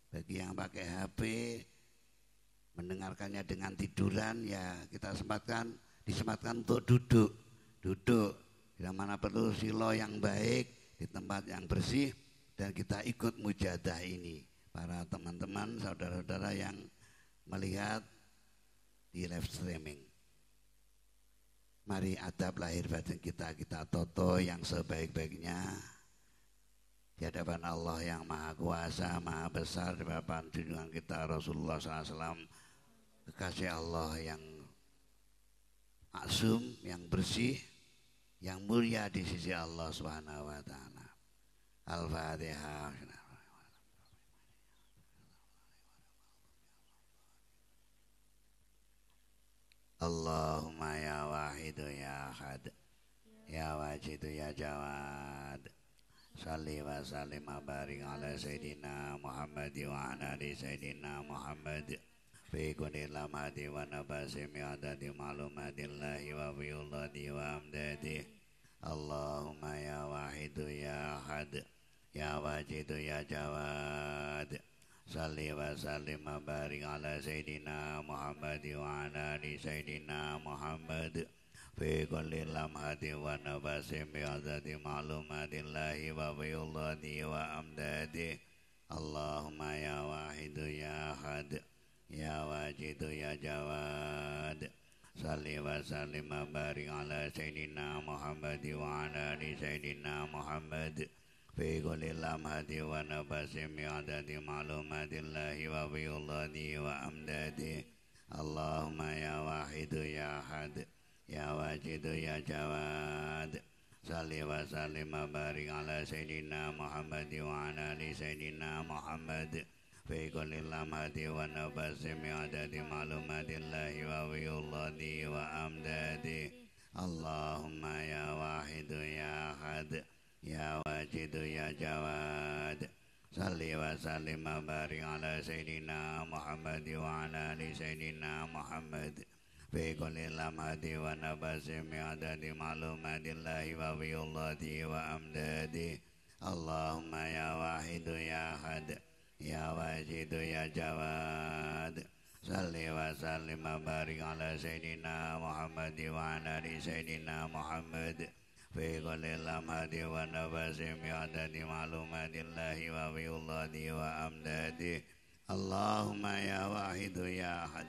Bagi yang pakai HP mendengarkannya dengan tiduran, ya kita disempatkan untuk duduk bila mana perlu silo yang baik di tempat yang bersih, dan kita ikut mujadah ini para teman-teman, saudara-saudara yang melihat di live streaming. Mari adab lahir batin kita toto yang sebaik-baiknya di hadapan Allah yang Maha Kuasa, Maha Besar, di hadapan junjungan kita Rasulullah SAW, kekasih Allah yang maksum, yang bersih, yang mulia di sisi Allah Subhanahu wa taala. Al-Fatihah. Allahumma ya wahidu ya ahad, ya wajidu ya jawad, salli wa sallim wa barik ala Sayyidina Muhammad wa ala ali Sayyidina Muhammad fi kulli lamhati wa nafasi mi'adati ma'lumatillahi wa biyullati wa amdadi. Allahumma ya wahidu ya ahad, ya wajidu ya jawad, salli wa sallim wa barik ala Sayyidina Muhammad wa ala ali Sayyidina Muhammad fi kulli lamhati wa nafasi bi'adati ma'lumatillahi wa biyullati wa amdadi. Allahumma ya wahidu ya ahad, ya wajidu ya jawad, salli wa sallim wa barik ala Sayyidina Muhammad wa ala ali Sayyidina Muhammad fi kulli lamhati wa nafasi mi'adati ma'lumatillahi wa biyullati wa amdadi. Allahumma ya wahidu ya ahad, ya wajidu ya jawad, salli wa sallim wa barik ala Sayyidina Muhammad wa ala ali Sayyidina Muhammad fi kulli lamhati wa nafasi mi'adati ma'lumatillahi wa biyullati wa amdadi. Allahumma ya wahidu ya ahad, ya wajidu ya jawad, salli wa sallim wa barik ala Sayyidina Muhammad wa ala ali Sayyidina Muhammad fi kulli lamhati wa nafasi mi'adati ma'lumatillahi wa biyullati wa amdadi. Allahumma ya wahidu ya ahad, ya wajidu ya jawad, salli wa sallim wa barik ala Sayyidina Muhammad wa ala ali Sayyidina Muhammad fi kulli lamhati wa nafasi mi'adati ma'lumatillahi wa biyullati wa amdadi. Allahumma ya wahidu ya ahad,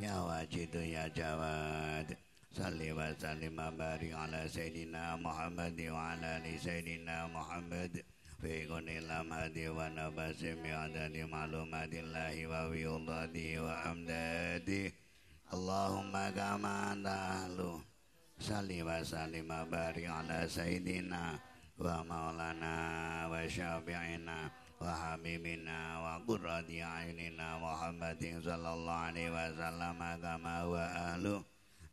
ya wajidu ya jawad, salli wa sallim wa barik ala Sayyidina Muhammad wa ala ali Sayyidina Muhammad fi kulli lamhati wa nafasi mi'adati ma'lumatillahi wa biyullati wa amdadi. Allahumma kama anta ahlu, salli wa sallim wa barik ala Sayyidina wa maulana wa syafi'ina wa habibina wa qurrati a'yunina Muhammadin sallallahu alaihi wasallam kama wa ahlu.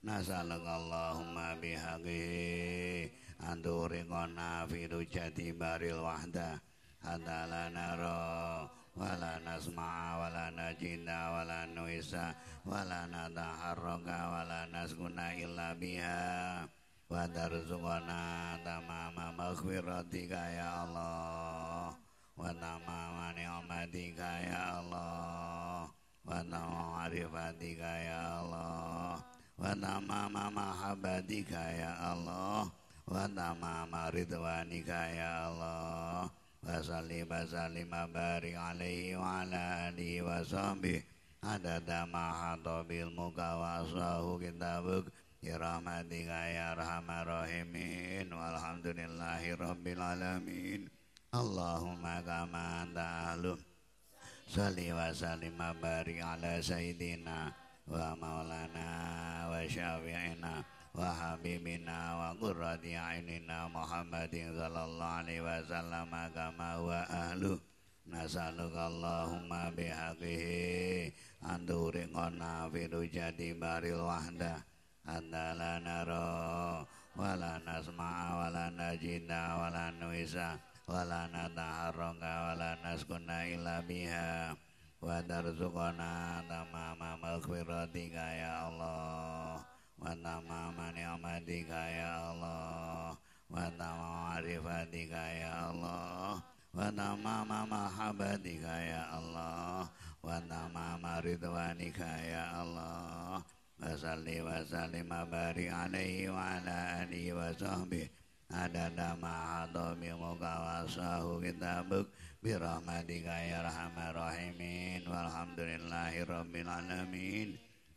Nas'aluka Allahumma bihaqihi an turiqana fi rujati baril wahda hatta la nara wa la nasma'a wa la najida wa la nuisa wa la nataharraka wa la naskuna illa biha wa tarzuqana tamama maghfiratika ya Allah wa tamama ni'matika ya Allah wa tamama marifatika ya Allah wa tamama mahabbatika ya Allah wa tamama ridwanika ya Allah. Wa salli wa sallim wa barik alaihi wa ala alihi wa sahbihi adada ma hata bil muka wa asahu kitabuk ya rahmatika ya arhamar rahimin walhamdulillahi rabbil alamin. Allahumma kama anta ahlu, salli wa sallim wa barik ala Sayyidina wa maulana wa syafi'ina wa habibina wa qurrati a'yunina Muhammadin sallallahu alaihi wasallam kama wa ahlu. Nas'aluka Allahumma bihaqihi an turiqana fi rujati baril wahda hatta la nara wa la nasma'a wa la najida wa la nuisa wa la nataharraka wa la naskuna illa biha wa tarzuqana tamama maghfiratika ya Allah wa tamama ni'matika ya Allah wa tamama marifatika ya Allah wa tamama mahabbatika ya Allah wa tamama ridwanika ya Allah. Wa salli wa sallim wa barik alaihi wa ala alihi wa sahbihi adada ma'adu bimuka wasahu kitabuk birahmatika ya arhamar rahimin walhamdulillahi rabbil alamin.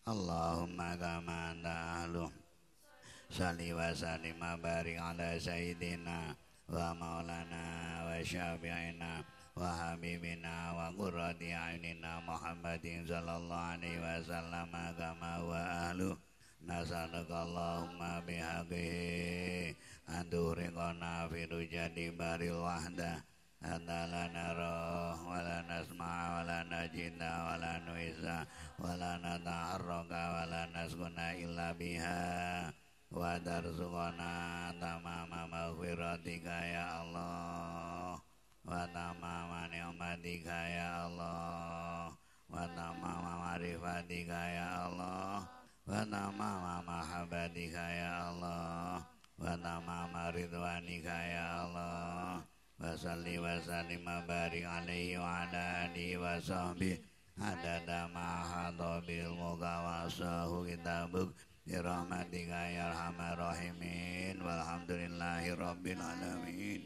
Allahumma kama anta ahlu salli wa sallim wa barik ala sayyidina wa maulana wa syafi'ina wa habibina wa qurrati a'yunina Muhammadin sallallahu alaihi wasallam kama wa ahlu nasalaka Allahumma bihaqihi anturiqana fi rujadi baril wahda anta la nara wa la nasma' wa la najida wa la nuisa wa la nata'arraka wa la naskuna illa biha wa tarzuqana tamama maghfiratika ya Allah wa tamama ni'matika ya Allah wa tamama ma'rifatika ya Allah wa tamama mahabbatika ya Allah wa tamama ridwanika ya Allah wa salli wa sallim wa barik alaihi wa ala alihi wa sahbihi adada ma'ahadu bil mukawasahu kitabuk birahmatika ya arhamar rahimin walhamdulillahi rabbil alamin.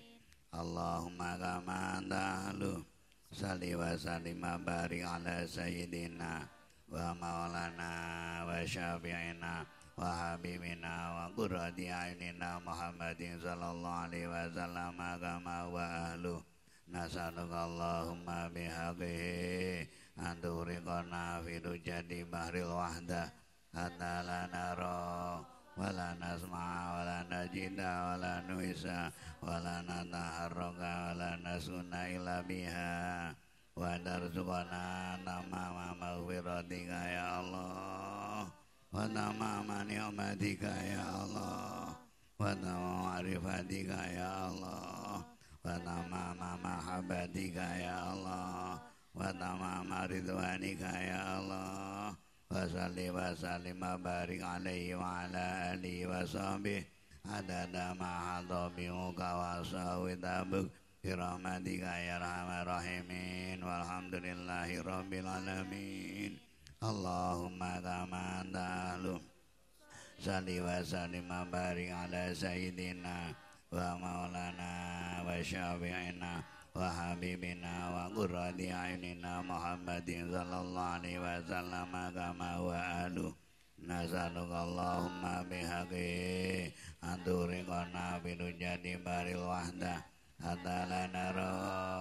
Allahumma kama anta ahlu salli wa sallim wa barik ala sayyidina wa maulana wa syafi'ina wa habibina wa qurrati a'yunina Muhammadin sallallahu alaihi wasallam kama wa ahlu nasaluka Allahumma bihaqihi anturiqana fi rujadi bahril wahda hatta la nara wa la nasma' wa la najida wa la nuisa wa la nataharraka wa la nasuna illa biha wa tarzuqana tamama maghfiratika ya Allah wa tamama ni'matika ya Allah wa tamama ma'rifatika ya Allah wa tamama mahabbatika ya Allah wa tamama ridwanika ya Allah wa salli wa sallim wa barik alaihi wa ala alihi wa sahbihi adada ma'ahadu bimuka wasahu kitabuk birahmatika ya arhamar rahimin walhamdulillahi rabbil alamin. Allahumma kama anta ahlu salli wa sallim wa barik ala sayyidina wa maulana wa syafi'ina wa habibina wa qurrati a'yunina Muhammadin sallallahu alaihi wasallam kama wa ahlu nasaluka Allahumma bihaqihi anturiqana fi rujadi baril wahda hatta la nara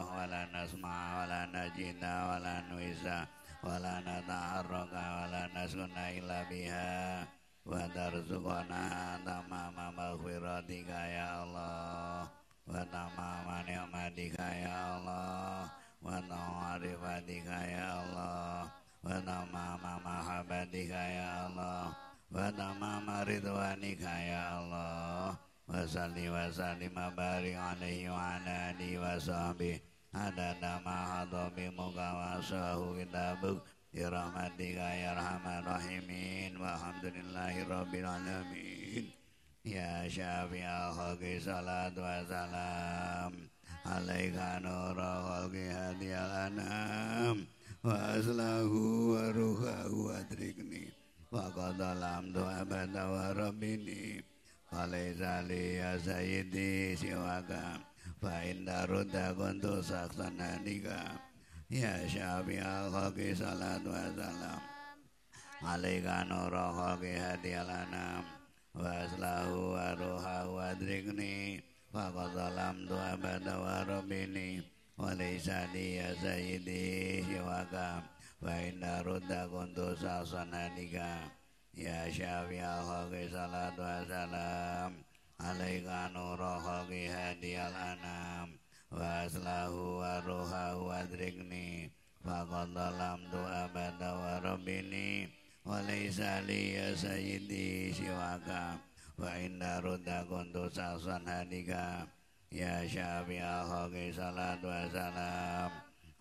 wa la nasma' wa la najida wa la nuisa wa la nata'arraka wa la naskuna illa biha wa tarzuqana tamama maghfiratika ya Allah wa tamama ni'matika ya Allah wa tamama ma'rifatika ya Allah wa tamama mahabbatika ya Allah wa tamama ridwanika ya Allah wa salli wa sallim wa barik alaihi wa ala alihi wa sahbihi adada ma'ahadu bimuka wasahu kitabuk birahmatika ya arhamar rahimin walhamdulillahi rabbil alamin. Ya syafi'al khalqi salatu wa salam alaika nura khalqi hadiyal anam wa aslahu wa ruhahu adrikni wa qadalam abada wa rabbini Alaysa li ya sayyidi siwaka fa inda rudda kuntu saksanadika ya syafi'al khalqi salatu wa salam alaika nura khalqi hadiyal anam wa aslahu wa ruhahu adrikni wa qadalam abada wa rabbini wa laysa li ya sayyidi siwaka fa inda rudda kuntu saksanadika ya syafi'al khalqi salatu wassalam alaika nura khalqi hadiyal anam wa aslahu wa ruhahu adrikni faqad dalamtu abada wa rabbini wa laysa li ya sayyidi siwaka wa inda rudda kuntu saksan hadika ya syafi'al khalqi salatu wassalam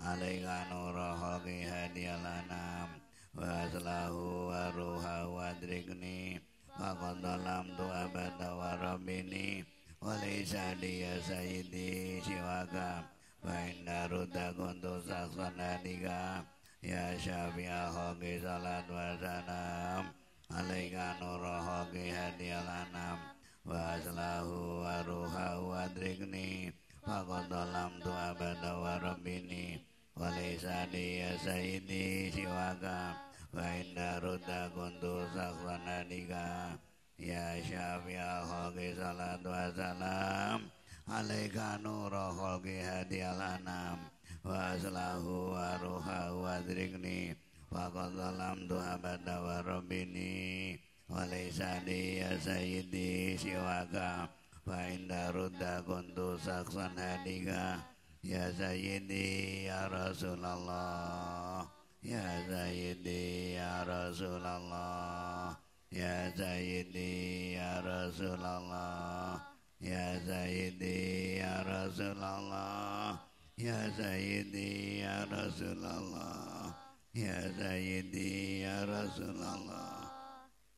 alaika nura khalqi hadiyal anam wa aslahu wa ruhahu adrikni faqad dalamtu abada wa rabbini wa laysa li ya sayyidi siwaka wa inda rudda kuntu saksan hadika ya syafi'al khalqi salatu wassalam alaika nura khalqi hadiyal anam wa aslahu wa ruhahu adrikni faqad dalamtu abada wa rabbini wa laysani ya sayyidi siwaka wa inda rudda kuntu sakhranadika ya syafi'al khalqi salatu wassalam alaika nura khalqi hadiyal anam wa aslahu wa ruhahu adrikni faqad dalamtu abada wa rabbini wa laysani ya sayyidi siwaka fa inda rudda kuntu saksan hadika ya sayyidi ya Rasulullah ya sayyidi ya Rasulullah ya sayyidi ya Rasulullah ya sayyidi ya Rasulullah ya sayyidi ya Rasulullah ya sayyidi ya Rasulullah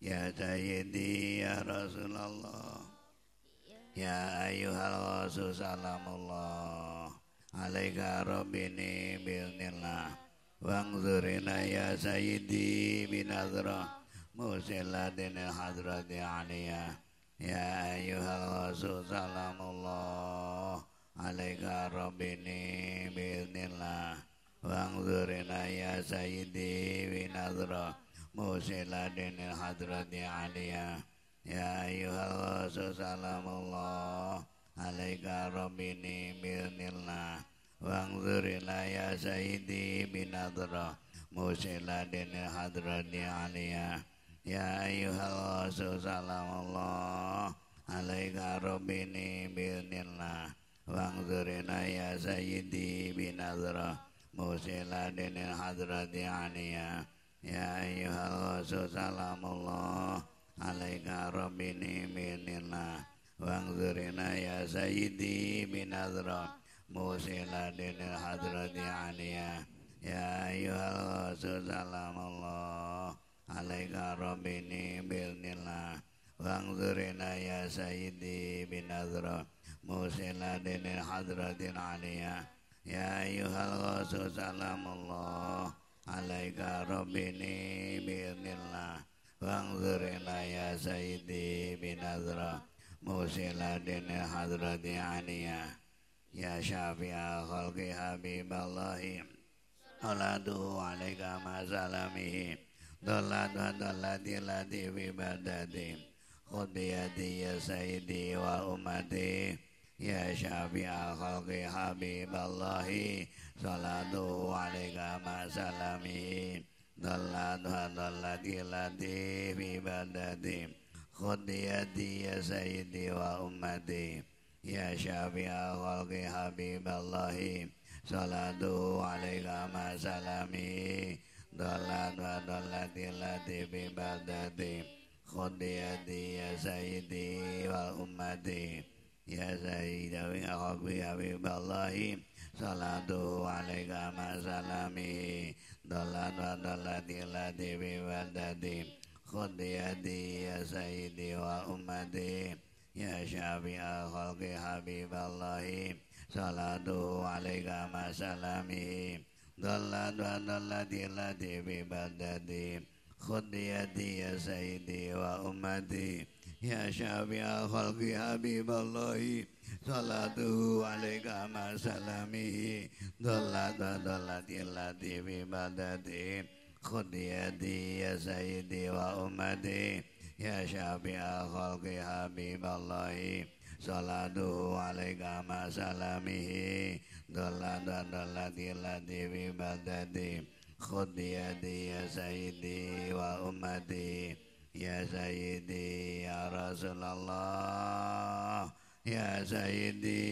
ya sayyidi ya Rasulullah ya ayyuhal rasul salamullah alaika rabbini bilnillah wangzurina ya sayyidi binazra musiladin hadrati aliyah ya ayyuhal rasul salamullah alaika rabbini bilnillah wangzurina ya sayyidi binazra musiladin hadrati aliyah ya ayyuhal rasul salamullah alaika rabbini bilnillah wangzurina ya sayyidi binazra musiladin hadrati aliyah ya ayyuhal rasul salamullah alaika rabbini bilnillah wangzurina ya sayyidi binazra musiladin hadrati aliyah ya ayyuhal rasul salamullah alaika rabbini bilnillah wangzurina ya sayyidi binazra musiladin hadrati aliyah ya ayyuhal rasul salamullah alaika rabbini bilnillah wangzurina ya sayyidi binazra musiladin hadrati aliyah ya ayyuhal rasul salamullah alaika rabbini bilnillah wangzurina ya sayyidi binazra musiladin hadrati aliyah ya syafi'al khalqi habiballahi salatu alaika masalamihi dallati lati bibadati khudiyati ya sayyidi wa ummati ya syafi'al khalqi habiballahi salatu alaika masalamihi dallati lati bibadati khudiyati ya sayyidi wa ummati ya syafi'al khalqi habiballahi salatu alaika masalamihi dallati lati bibadati khudiyati ya sayyidi wa ummati ya sayyidi khalqi habiballahi salatu alaika masalamihi dallati lati bibadati khudiyati ya sayyidi wa ummati ya syafi'al khalqi habiballahi salatu alaika masalamihi dallati lati bibadati khudiyati ya sayyidi wa ummati ya syafi'al khalqi habiballahi salatu alaika masalamihi dallati lati bibadati khudiyati ya sayyidi wa ummati ya syafi'al khalqi habiballahi salatu alaika masalamihi dallati lati bibadati khudiyati ya sayyidi wa ummati ya sayyidi ya Rasulullah ya sayyidi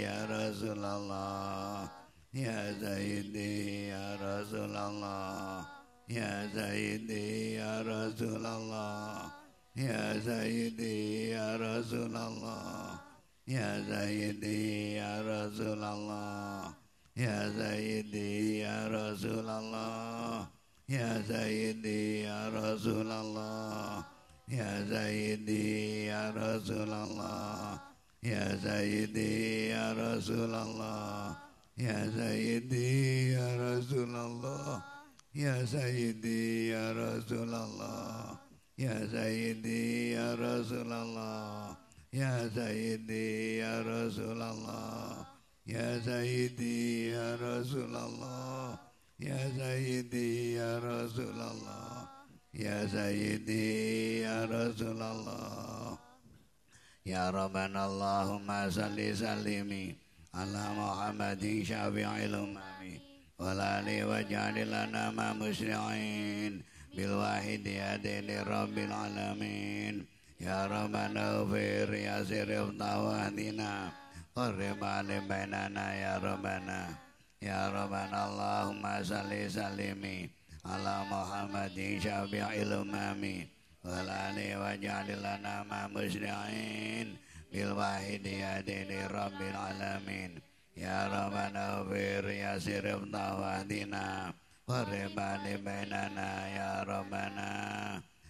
ya Rasulullah ya sayyidi ya Rasulullah ya sayyidi ya Rasulullah ya sayyidi ya Rasulullah ya sayyidi ya Rasulullah ya sayyidi ya Rasulullah ya sayyidi ya Rasulullah ya sayyidi ya Rasulullah ya sayyidi ya Rasulullah ya sayyidi ya Rasulullah ya sayyidi ya Rasulullah ya sayyidi ya Rasulullah Ya Sayyidi ya Rasulullah, Ya Sayyidi ya Rasulullah, Ya Sayyidi ya Rasulullah, Ya Sayyidi ya Rasulullah. Ya Rabbana Allahumma salli sallimi ala Muhammadin syafi'il umami walali waj'al lana ma musli'in bil wahidi adili rabbil alamin. Ya Rabbana ufir ya sirif tawadina qarrib alim bainana ya Rabbana. Ya Rabbana Allahumma salli sallimi ala Muhammadin syafi'il umami walali waj'al lana ma musli'in bil wahidi adili rabbil alamin. Ya Rabbana ufir ya sirif tawadina qarrib alim bainana ya Rabbana.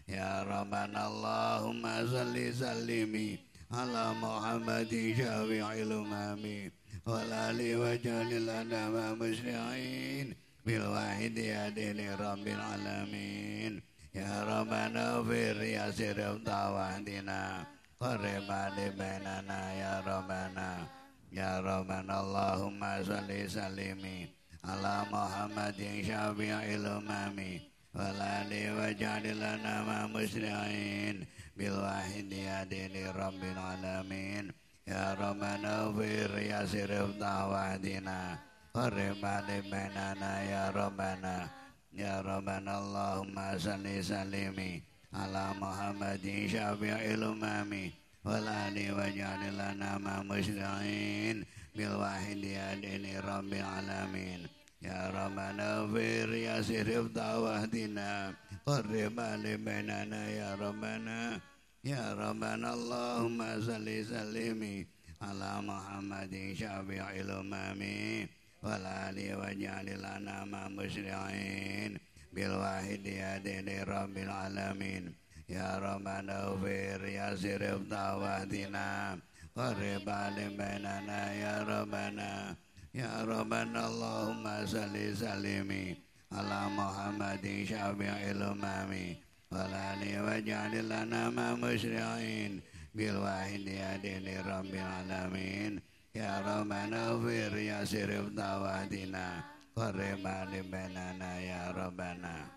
Ya Rabbana Allahumma salli sallimi ala Muhammadin syafi'il umami walali waj'al lana ma musli'in bil wahidi adili rabbil alamin. Ya Rabbana ufir ya sirif tawadina qarrib alim bainana ya Rabbana. Ya Rabbana Allahumma salli sallimi ala Muhammadin syafi'il umami walali waj'al lana ma musli'in bil wahidi adili rabbil alamin. Ya Rabbana ufir ya sirif tawadina qarrib alim bainana ya Rabbana. Ya Rabbana Allahumma salli sallimi ala Muhammadin syafi'il umami walali waj'al lana ma musli'in bil wahidi adili rabbil alamin. Ya Rabbana ufir ya sirif tawadina qarrib alim bainana ya Rabbana. Ya Rabbana Allahumma salli sallimi ala Muhammadin syafi'il umami walali waj'al lana ma musli'in bil wahidi adili rabbil alamin. Ya Rabbana ufir ya sirif tawadina qarrib alim bainana ya Rabbana. Ya Rabbana Allahumma salli sallimi ala Muhammadin syafi'il umami walali waj'al lana ma musli'in bil wahidi adili rabbil alamin. Ya Rabbana ufir ya sirif tawadina qarrib alim bainana ya Rabbana.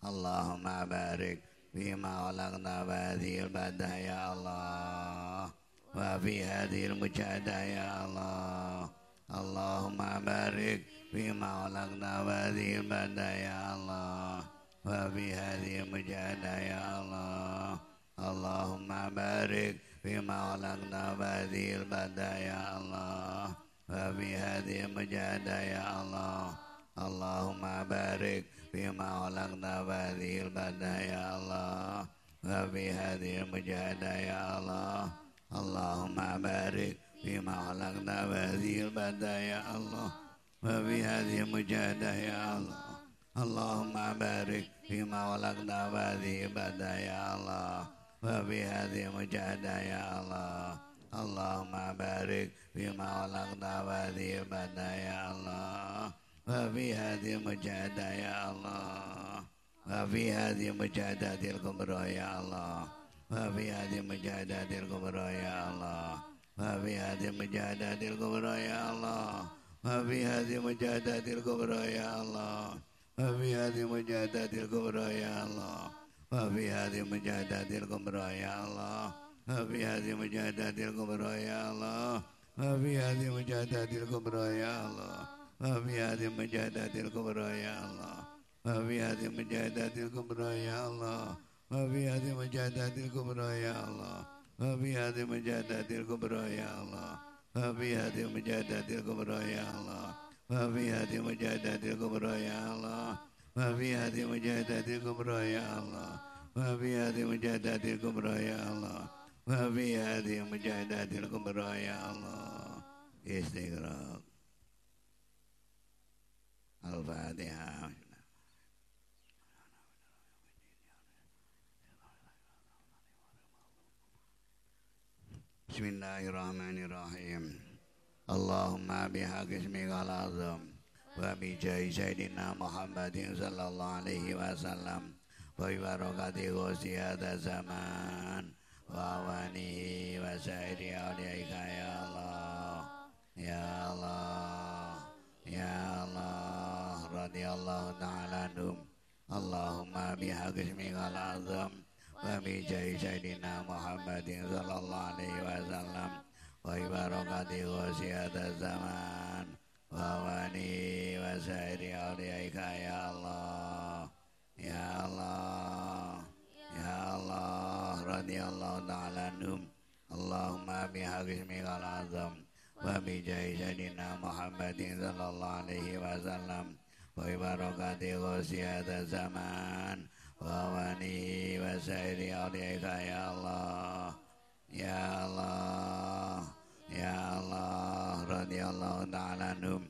Allahumma barik fima khalaqna hadhil badah ya Allah wa fi hadhil mujahadah ya Allah. Allahumma barik fima khalaqna hadhil badah ya Allah wa fi hadhil mujahadah ya Allah. Allahumma barik fima khalaqna hadhil badah ya Allah wa fi hadhil mujahadah ya Allah. Allahumma barik fima khalaqna hadhil badah ya Allah wa fi hadhil mujahadah ya Allah. Allahumma barik fima khalaqna hadhil badah ya Allah wa fi hadhil mujahadah ya Allah. Allahumma barik fima khalaqna hadhil badah ya Allah wa fi hadhil mujahadah ya Allah. Allahumma barik fima khalaqna hadhil badah ya Allah wa fi hadhil mujahadah ya Allah wa fi hadhil mujahadatil kubra ya Allah wa fi hadhil mujahadatil kubra ya Allah wa fi hadhil mujahadatil kubra ya Allah wa fi hadhil mujahadatil kubra ya Allah wa fi hadhil mujahadatil kubra ya Allah wa fi hadhil mujahadatil kubra ya Allah wa fi hadhil mujahadatil kubra ya Allah wa fi hadhil mujahadatil kubra ya Allah wa fi hadhil mujahadatil kubra ya Allah wa fi hadhil mujahadatil kubra ya Allah wa fi hadhil mujahadatil kubra ya Allah wa fi hadhil mujahadatil kubra ya Allah wa fi hadhil mujahadatil kubra ya Allah wa fi hadhil mujahadatil kubra ya Allah wa fi hadhil mujahadatil kubra ya Allah wa fi hadhil mujahadatil kubra ya Allah wa fi hadhil mujahadatil kubra ya Allah. Istighfar. Al-Fatihah. Bismillahirrahmanirrahim. Allahumma bihaqqi ismikal azam wa bi jahi sayyidina Muhammadin sallallahu alaihi wasallam wa bi barakati ghusi hadha zaman وأوانه وسائر أوليائك يا الله يا الله يا الله رضي الله تعالى عنهم اللهم بحق اسمك الأعظم وبجاه سيدنا محمد صلى الله عليه وسلم وبركاته وسعة الزمان وأوانه وسائر أوليائك يا الله يا الله يا الله رضي الله تعالى عنهم اللهم بحق اسمك الأعظم وبجاه سيدنا محمد صلى الله عليه وسلم وبركاته وسعة الزمان وأوانه وسائر أوليائك يا الله يا الله يا الله رضي الله تعالى عنهم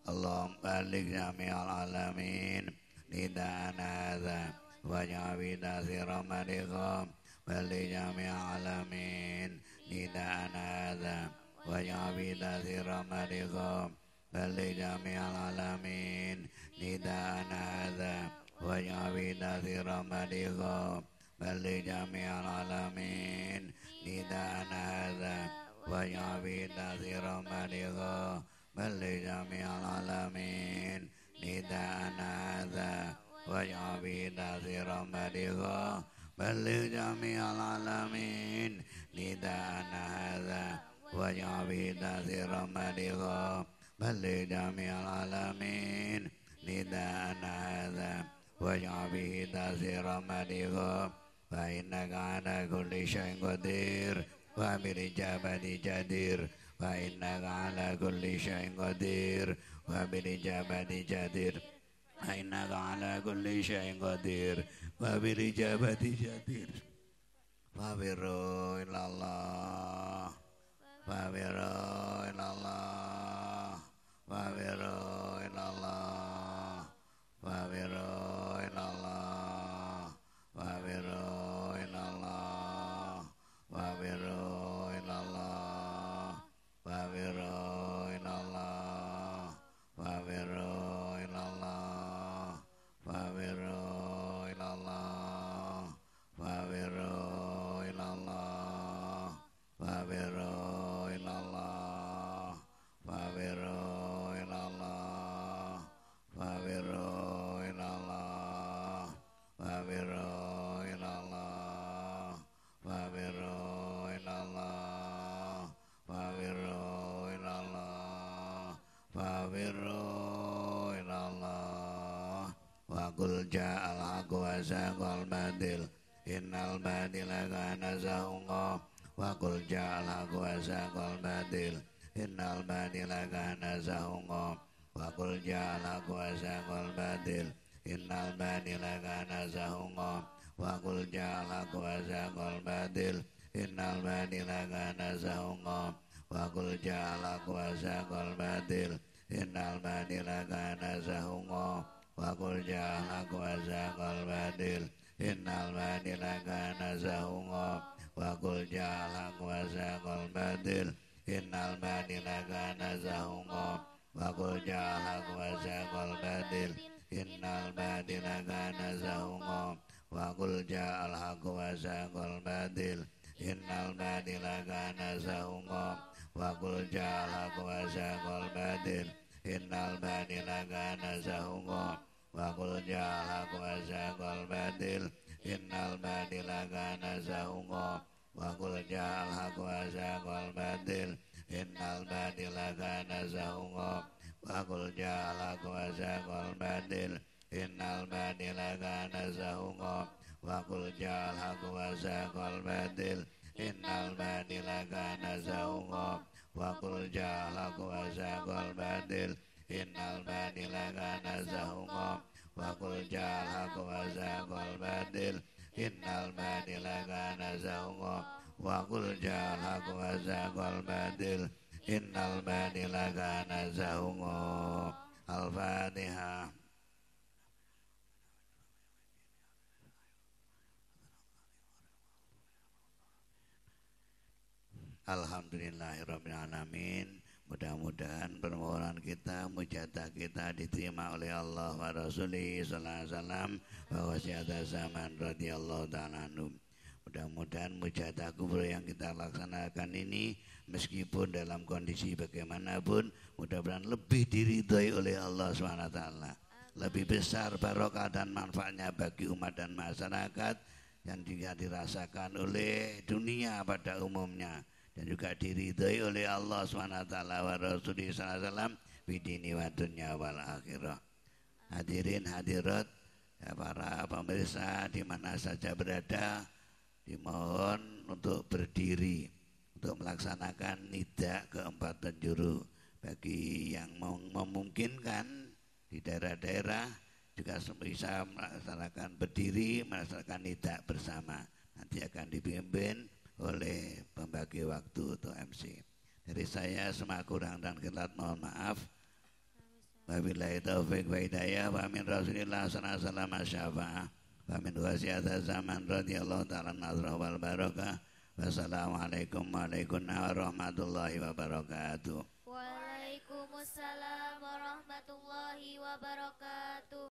اللهم بلغ جميع العالمين نداءنا هذا واجعل في تأثير مريقا بلغ جميع العالمين نداءنا هذا واجعل في تأثير مريقا بلغ جميع العالمين نداءنا هذا واجعل في تأثير مريقا بلغ جميع العالمين نداءنا هذا واجعل في تأثير مريقا بلغ جميع العالمين نداءنا هذا واجعل في تأثير مريقا بلغ جميع العالمين نداءنا هذا واجعل في تأثير مريقا بلغ جميع العالمين نداءنا هذا واجعل به تأثير مريقا فإنك على كل شيء قدير وبالإجابة جدير فإنك على كل شيء قدير وبالإجابة جدير فإنك على كل شيء قدير وبالإجابة جدير ففروا إلى الله ففروا إلى الله ففروا إلى الله ففروا إلى الله ففروا إلى الله ففروا إلى الله ففروا إلى الله ففروا إلى الله ففروا إلى الله ففروا إلى الله ففروا إلى الله ففروا إلى الله ففروا إلى الله ففروا إلى الله ففروا إلى الله ففروا إلى الله ففروا إلى الله وقل جاء الحق وزهق الباطل إن الباطل كان زهوقا وقل جاء الحق وزهق الباطل إن الباطل كان زهوقا وقل جاء الحق وزهق الباطل إن الباطل كان زهوقا وقل جاء الحق وزهق الباطل إن الباطل كان زهوقا وقل جاء الحق وزهق الباطل إن الباطل كان زهوقا وقل جاء الحق وزهق الباطل إن الباطل كان زهوقا وقل جاء الحق وزهق الباطل إن الباطل كان زهوقا وقل جاء الحق وزهق الباطل إن الباطل كان زهوقا وقل جاء الحق وزهق الباطل إن الباطل كان زهوقا وقل جاء الحق وزهق الباطل إن الباطل كان زهوقا وقل جاء الحق وزهق الباطل إن الباطل كان زهوقا وقل جاء الحق وزهق الباطل إن الباطل كان زهوقا وقل جاء الحق وزهق الباطل إن الباطل كان زهوقا وقل جاء الحق وزهق الباطل إن الباطل كان زهوقا وقل جاء الحق وزهق الباطل إن الباطل كان زهوقا وقل جاء الحق وزهق الباطل إن الباطل كان زهوقا وقل جاء الحق وزهق الباطل إن الباطل كان زهوقا. الفاتحة. Alhamdulillahirrabbilalamin. Mudah-mudahan permohonan kita, mujadah kita diterima oleh Allah wa Rasulih sallallahu alaihi wasallam wa wasiat zaman radhiyallahu ta'ala anhum. Mudah-mudahan mujahadah kubro yang kita laksanakan ini meskipun dalam kondisi bagaimanapun mudah-mudahan lebih diridhoi oleh Allah SWT, lebih besar barokah dan manfaatnya bagi umat dan masyarakat yang juga dirasakan oleh dunia pada umumnya dan juga diridhoi oleh Allah SWT wa Rasulullah SAW bidini wa dunya wal akhirah. Hadirin hadirat ya, para pemirsa di mana saja berada, dimohon untuk berdiri untuk melaksanakan nida keempat penjuru. Bagi yang memungkinkan di daerah-daerah juga bisa melaksanakan berdiri, melaksanakan nida bersama. Nanti akan dipimpin oleh pembagi waktu atau MC. Dari saya semua kurang dan khilat mohon maaf. Wabillahi taufiq wa hidayah wa min Rasulillah sallallahu alaihi wasallam syafa'ah. Amin wasiyata zaman radhiyallahu ta'ala nazrah wal barakah. Wassalamualaikum warahmatullahi wabarakatuh. Waalaikumsalam warahmatullahi wabarakatuh.